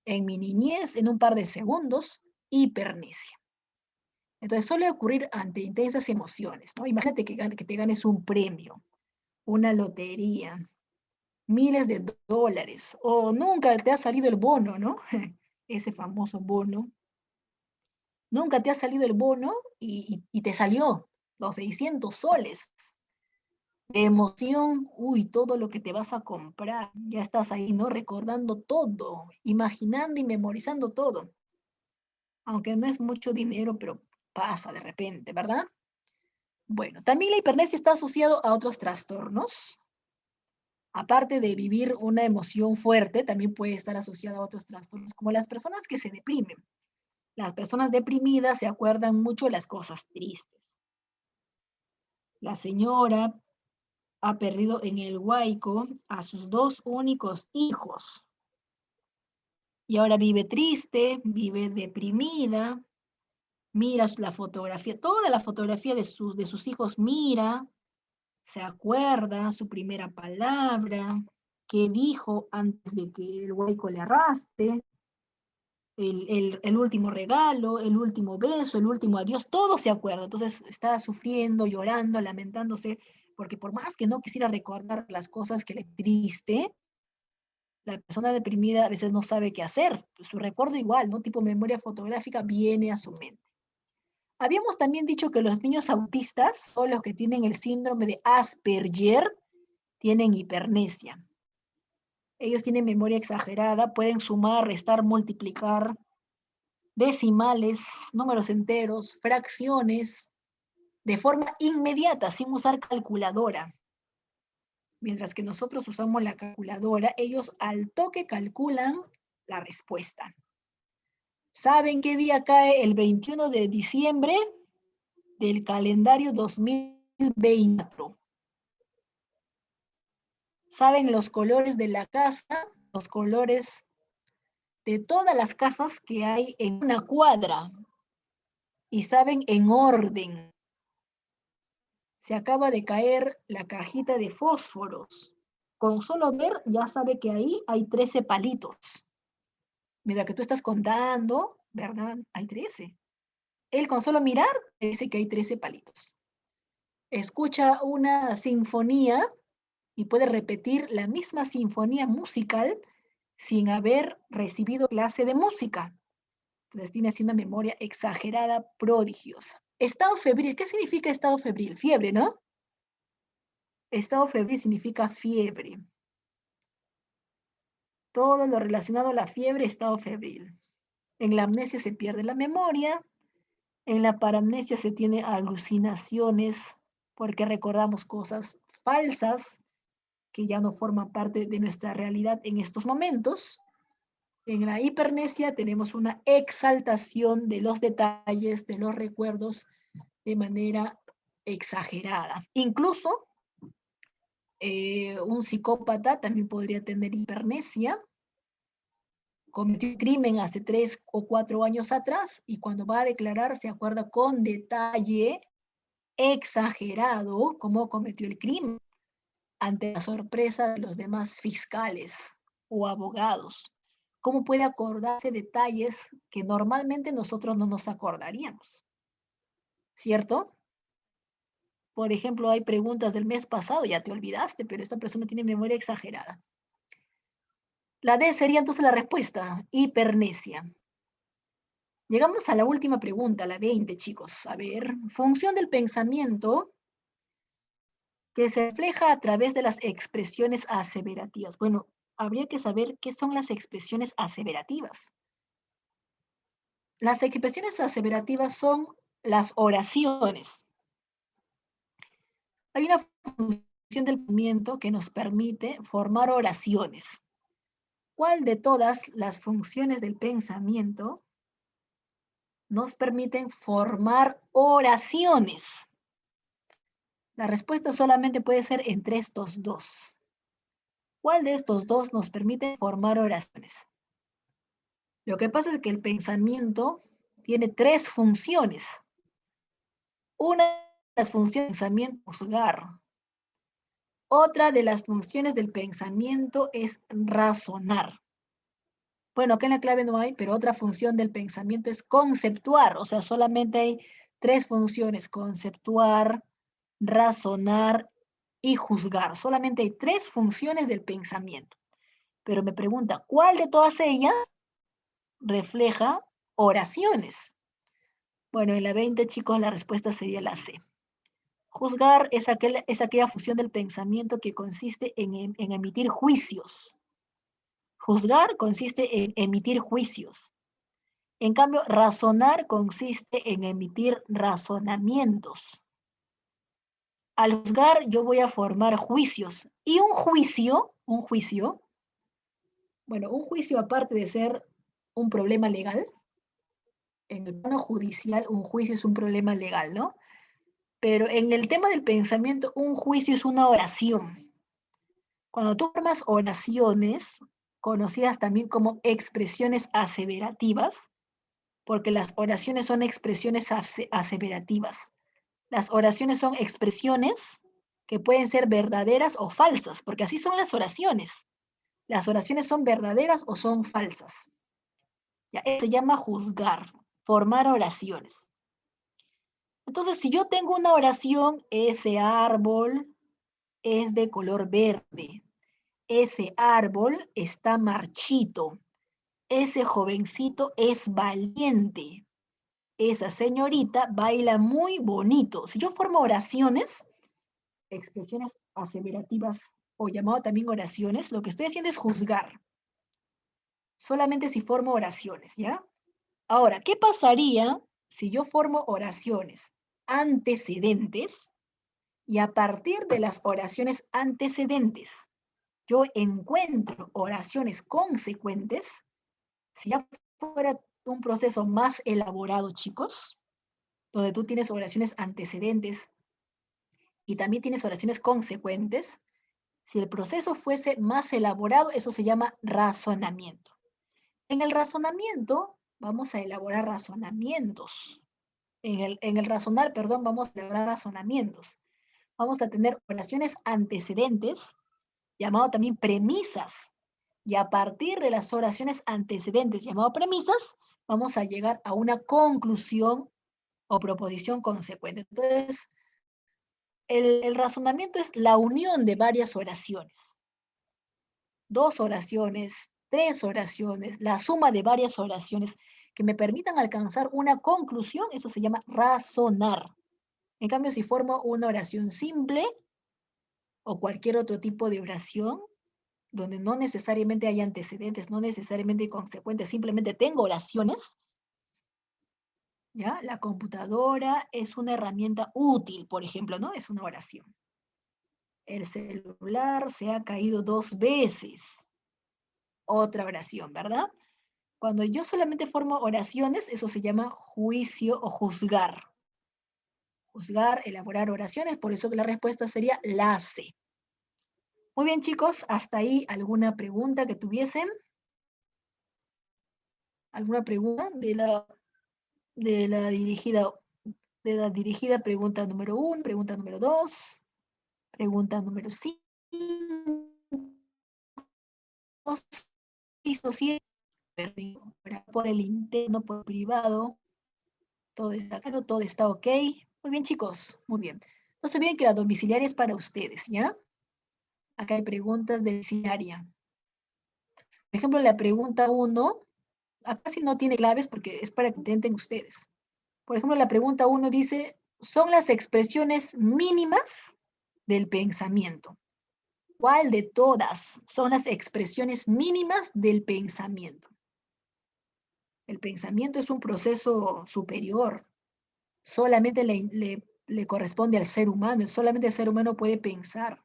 en mi niñez, en un par de segundos, hipernesia. Entonces suele ocurrir ante intensas emociones, ¿no? Imagínate que te ganes un premio, una lotería, miles de dólares, o nunca te ha salido el bono, ¿no? Ese famoso bono. Nunca te ha salido el bono y te salió los 600 soles. De emoción, uy, todo lo que te vas a comprar. Ya estás ahí, ¿no? Recordando todo, imaginando y memorizando todo. Aunque no es mucho dinero, pero pasa de repente, ¿verdad? Bueno, también la hipernesia está asociado a otros trastornos. Aparte de vivir una emoción fuerte, también puede estar asociado a otros trastornos, como las personas que se deprimen. Las personas deprimidas se acuerdan mucho de las cosas tristes. La señora ha perdido en el Huayco a sus dos únicos hijos y ahora vive triste, vive deprimida, mira la fotografía, toda la fotografía de sus hijos mira, se acuerda su primera palabra, qué dijo antes de que el Huayco le arrastre, el último regalo, el último beso, el último adiós, todo se acuerda. Entonces está sufriendo, llorando, lamentándose, porque por más que no quisiera recordar las cosas que le triste, la persona deprimida a veces no sabe qué hacer. Pues su recuerdo igual, ¿no? Tipo memoria fotográfica viene a su mente. Habíamos también dicho que los niños autistas o los que tienen el síndrome de Asperger tienen hipernesia. Ellos tienen memoria exagerada, pueden sumar, restar, multiplicar decimales, números enteros, fracciones, de forma inmediata, sin usar calculadora. Mientras que nosotros usamos la calculadora, ellos al toque calculan la respuesta. ¿Saben qué día cae el 21 de diciembre del calendario 2024? ¿Saben los colores de la casa? Los colores de todas las casas que hay en una cuadra. Y saben en orden. Se acaba de caer la cajita de fósforos. Con solo ver ya sabe que ahí hay 13 palitos. Mira que tú estás contando, ¿verdad? Hay 13. Él con solo mirar dice que hay 13 palitos. Escucha una sinfonía y puede repetir la misma sinfonía musical sin haber recibido clase de música. Entonces tiene así una memoria exagerada, prodigiosa. Estado febril, ¿qué significa estado febril? Fiebre, ¿no? Estado febril significa fiebre. Todo lo relacionado a la fiebre, estado febril. En la amnesia se pierde la memoria, en la paramnesia se tiene alucinaciones porque recordamos cosas falsas que ya no forman parte de nuestra realidad en estos momentos. En la hipernesia tenemos una exaltación de los detalles, de los recuerdos de manera exagerada. Incluso un psicópata también podría tener hipernesia, cometió un crimen hace 3 o 4 años atrás y cuando va a declarar se acuerda con detalle exagerado cómo cometió el crimen ante la sorpresa de los demás fiscales o abogados. ¿Cómo puede acordarse detalles que normalmente nosotros no nos acordaríamos? ¿Cierto? Por ejemplo, hay preguntas del mes pasado, ya te olvidaste, pero esta persona tiene memoria exagerada. La D sería entonces la respuesta, hipernesia. Llegamos a la última pregunta, la 20, chicos. A ver, función del pensamiento que se refleja a través de las expresiones aseverativas. Bueno, habría que saber qué son las expresiones aseverativas. Las expresiones aseverativas son las oraciones. Hay una función del pensamiento que nos permite formar oraciones. ¿Cuál de todas las funciones del pensamiento nos permiten formar oraciones? La respuesta solamente puede ser entre estos dos. ¿Cuál de estos dos nos permite formar oraciones? Lo que pasa es que el pensamiento tiene 3 funciones. Una de las funciones del pensamiento es juzgar. Otra de las funciones del pensamiento es razonar. Bueno, acá en la clave no hay, pero otra función del pensamiento es conceptuar. O sea, solamente hay 3 funciones: conceptuar, razonar y juzgar. Solamente hay 3 funciones del pensamiento. Pero me pregunta, ¿cuál de todas ellas refleja oraciones? Bueno, en la 20, chicos, la respuesta sería la C. Juzgar es aquella función del pensamiento que consiste en emitir juicios. Juzgar consiste en emitir juicios. En cambio, razonar consiste en emitir razonamientos. Al juzgar, yo voy a formar juicios. Y un juicio, bueno, un juicio aparte de ser un problema legal, en el plano judicial, un juicio es un problema legal, ¿no? Pero en el tema del pensamiento, un juicio es una oración. Cuando tú formas oraciones, conocidas también como expresiones aseverativas, porque las oraciones son expresiones aseverativas. Las oraciones son expresiones que pueden ser verdaderas o falsas, porque así son las oraciones. Las oraciones son verdaderas o son falsas. Ya, se llama juzgar, formar oraciones. Entonces, si yo tengo una oración, ese árbol es de color verde, ese árbol está marchito, ese jovencito es valiente, esa señorita baila muy bonito. Si yo formo oraciones, expresiones aseverativas o llamado también oraciones, lo que estoy haciendo es juzgar. Solamente si formo oraciones, ¿ya? Ahora, ¿qué pasaría si yo formo oraciones antecedentes y a partir de las oraciones antecedentes yo encuentro oraciones consecuentes? Si ya fuera un proceso más elaborado, chicos, donde tú tienes oraciones antecedentes y también tienes oraciones consecuentes, si el proceso fuese más elaborado, eso se llama razonamiento. En el razonamiento vamos a elaborar razonamientos. En el razonar, perdón, vamos a elaborar razonamientos. Vamos a tener oraciones antecedentes, llamado también premisas. Y a partir de las oraciones antecedentes, llamado premisas, vamos a llegar a una conclusión o proposición consecuente. Entonces, el razonamiento es la unión de varias oraciones. 2 oraciones, 3 oraciones, la suma de varias oraciones que me permitan alcanzar una conclusión, eso se llama razonar. En cambio, si formo una oración simple o cualquier otro tipo de oración, donde no necesariamente hay antecedentes, no necesariamente hay consecuentes, simplemente tengo oraciones, ¿ya? La computadora es una herramienta útil, por ejemplo, ¿no? Es una oración. El celular se ha caído 2 veces. Otra oración, ¿verdad? Cuando yo solamente formo oraciones, eso se llama juicio o juzgar. Juzgar, elaborar oraciones, por eso que la respuesta sería la C. Muy bien, chicos, hasta ahí alguna pregunta que tuviesen. ¿Alguna pregunta de la dirigida, pregunta número 1, pregunta número 2, pregunta número 5, 6 o 7? Por el interno, por el privado, todo está claro, todo está ok. Muy bien, chicos, muy bien. No se olviden que la domiciliaria es para ustedes, ¿ya? Acá hay preguntas de domiciliaria. Por ejemplo, la pregunta 1, acá sí no tiene claves porque es para que intenten ustedes. Por ejemplo, la pregunta 1 dice, son las expresiones mínimas del pensamiento. ¿Cuál de todas son las expresiones mínimas del pensamiento? El pensamiento es un proceso superior. Solamente le corresponde al ser humano. Solamente el ser humano puede pensar.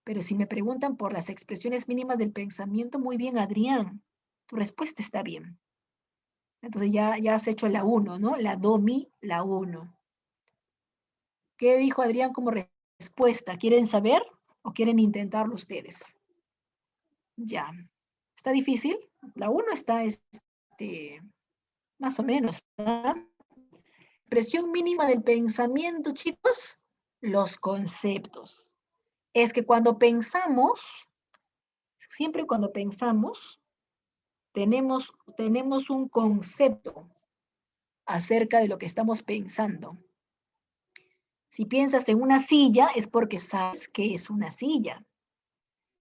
Pero si me preguntan por las expresiones mínimas del pensamiento, muy bien, Adrián, tu respuesta está bien. Entonces ya has hecho la 1, ¿no? La do, mi, la 1. ¿Qué dijo Adrián como respuesta? ¿Quieren saber o quieren intentarlo ustedes? Ya. ¿Está difícil? La 1 está más o menos. ¿Verdad? Expresión mínima del pensamiento, chicos, los conceptos. Es que cuando pensamos, siempre cuando pensamos, tenemos un concepto acerca de lo que estamos pensando. Si piensas en una silla, es porque sabes que es una silla.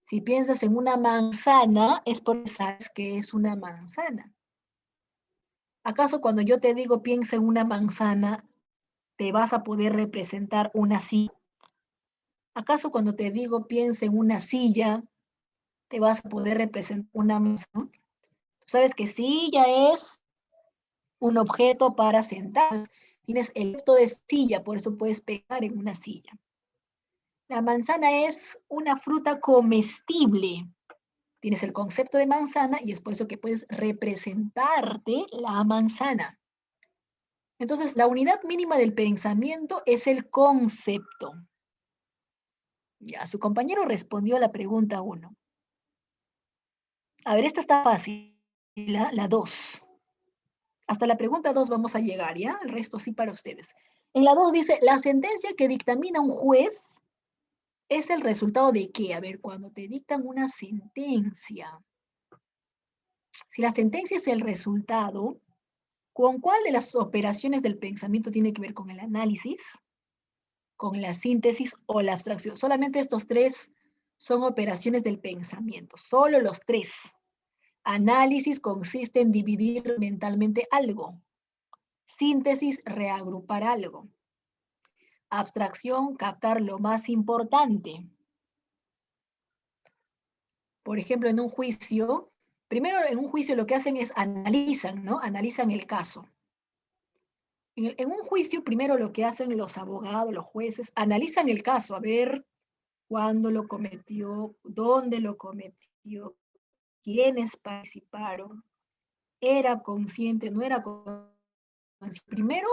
Si piensas en una manzana, es porque sabes que es una manzana. ¿Acaso cuando yo te digo piensa en una manzana, te vas a poder representar una silla? ¿Acaso cuando te digo piensa en una silla, te vas a poder representar una manzana? Tú sabes que silla es un objeto para sentar. Tienes el objeto de silla, por eso puedes pegar en una silla. La manzana es una fruta comestible. Tienes el concepto de manzana y es por eso que puedes representarte la manzana. Entonces, la unidad mínima del pensamiento es el concepto. Ya, su compañero respondió a la pregunta 1. A ver, esta está fácil, la 2. Hasta la pregunta 2 vamos a llegar, ¿ya? El resto sí para ustedes. En la 2 dice, la sentencia que dictamina un juez es el resultado de qué? A ver, cuando te dictan una sentencia, Si la sentencia es el resultado, ¿con cuál de las operaciones del pensamiento tiene que ver con el análisis, con la síntesis o la abstracción? Solamente estos tres son operaciones del pensamiento, solo los tres. Análisis consiste en dividir mentalmente algo. Síntesis, reagrupar algo. Abstracción, captar lo más importante. Por ejemplo, en un juicio, primero en un juicio lo que hacen es analizan, ¿no? Analizan el caso. En un juicio, primero lo que hacen los abogados, los jueces, analizan el caso, a ver cuándo lo cometió, dónde lo cometió, quiénes participaron, era consciente, no era consciente. Primero,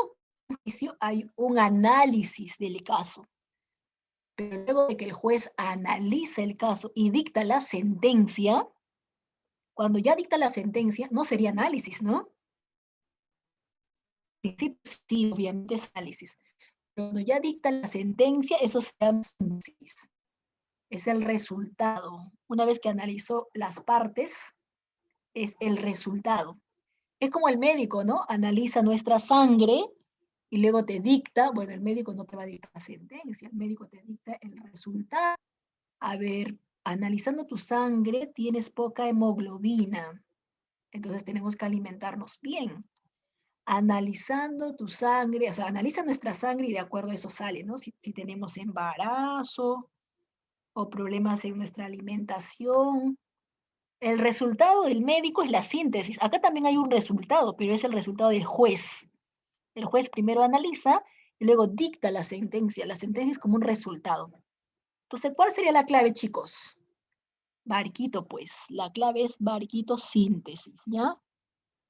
en un juicio hay un análisis del caso, pero luego de que el juez analiza el caso y dicta la sentencia, cuando ya dicta la sentencia, no sería análisis, ¿no? En principio sí, obviamente es análisis. Cuando ya dicta la sentencia, eso se llama síntesis. Es el resultado. Una vez que analizó las partes, es el resultado. Es como el médico, ¿no? Analiza nuestra sangre y luego te dicta, bueno, el médico no te va a dictar la sentencia, el médico te dicta el resultado. A ver, analizando tu sangre, tienes poca hemoglobina, entonces tenemos que alimentarnos bien. Analizando tu sangre, o sea, analiza nuestra sangre y de acuerdo a eso sale, ¿no? Si tenemos embarazo o problemas en nuestra alimentación. El resultado del médico es la síntesis. Acá también hay un resultado, pero es el resultado del juez. El juez primero analiza y luego dicta la sentencia. La sentencia es como un resultado. Entonces, ¿cuál sería la clave, chicos? Barquito, pues. La clave es barquito síntesis, ¿ya?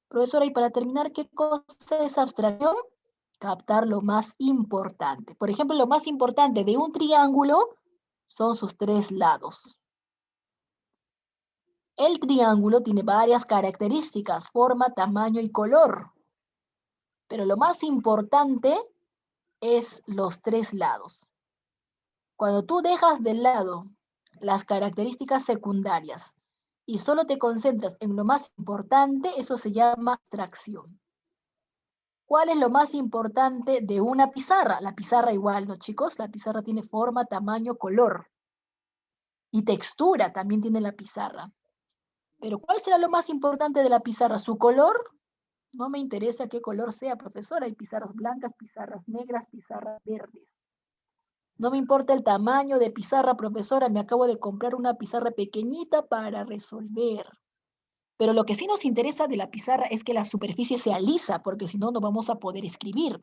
Profesora, y para terminar, ¿qué cosa es abstracción? Captar lo más importante. Por ejemplo, lo más importante de un triángulo son sus tres lados. El triángulo tiene varias características, forma, tamaño y color. Pero lo más importante es los tres lados. Cuando tú dejas de lado las características secundarias y solo te concentras en lo más importante, eso se llama abstracción. ¿Cuál es lo más importante de una pizarra? La pizarra igual, ¿no, chicos? La pizarra tiene forma, tamaño, color. Y textura también tiene la pizarra. Pero ¿cuál será lo más importante de la pizarra? ¿Su color? No me interesa qué color sea, profesora. Hay pizarras blancas, pizarras negras, pizarras verdes. No me importa el tamaño de pizarra, profesora. Me acabo de comprar una pizarra pequeñita para resolver. Pero lo que sí nos interesa de la pizarra es que la superficie sea lisa, porque si no, no vamos a poder escribir.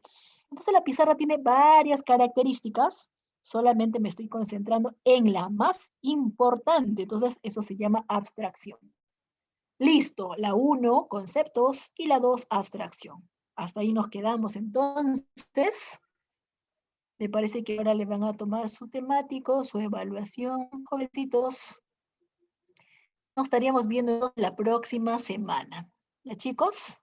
Entonces la pizarra tiene varias características. Solamente me estoy concentrando en la más importante. Entonces eso se llama abstracción. Listo, la 1, conceptos, y la 2, abstracción. Hasta ahí nos quedamos entonces. Me parece que ahora le van a tomar su temático, su evaluación, jovencitos. Nos estaríamos viendo la próxima semana. ¿Ya, chicos?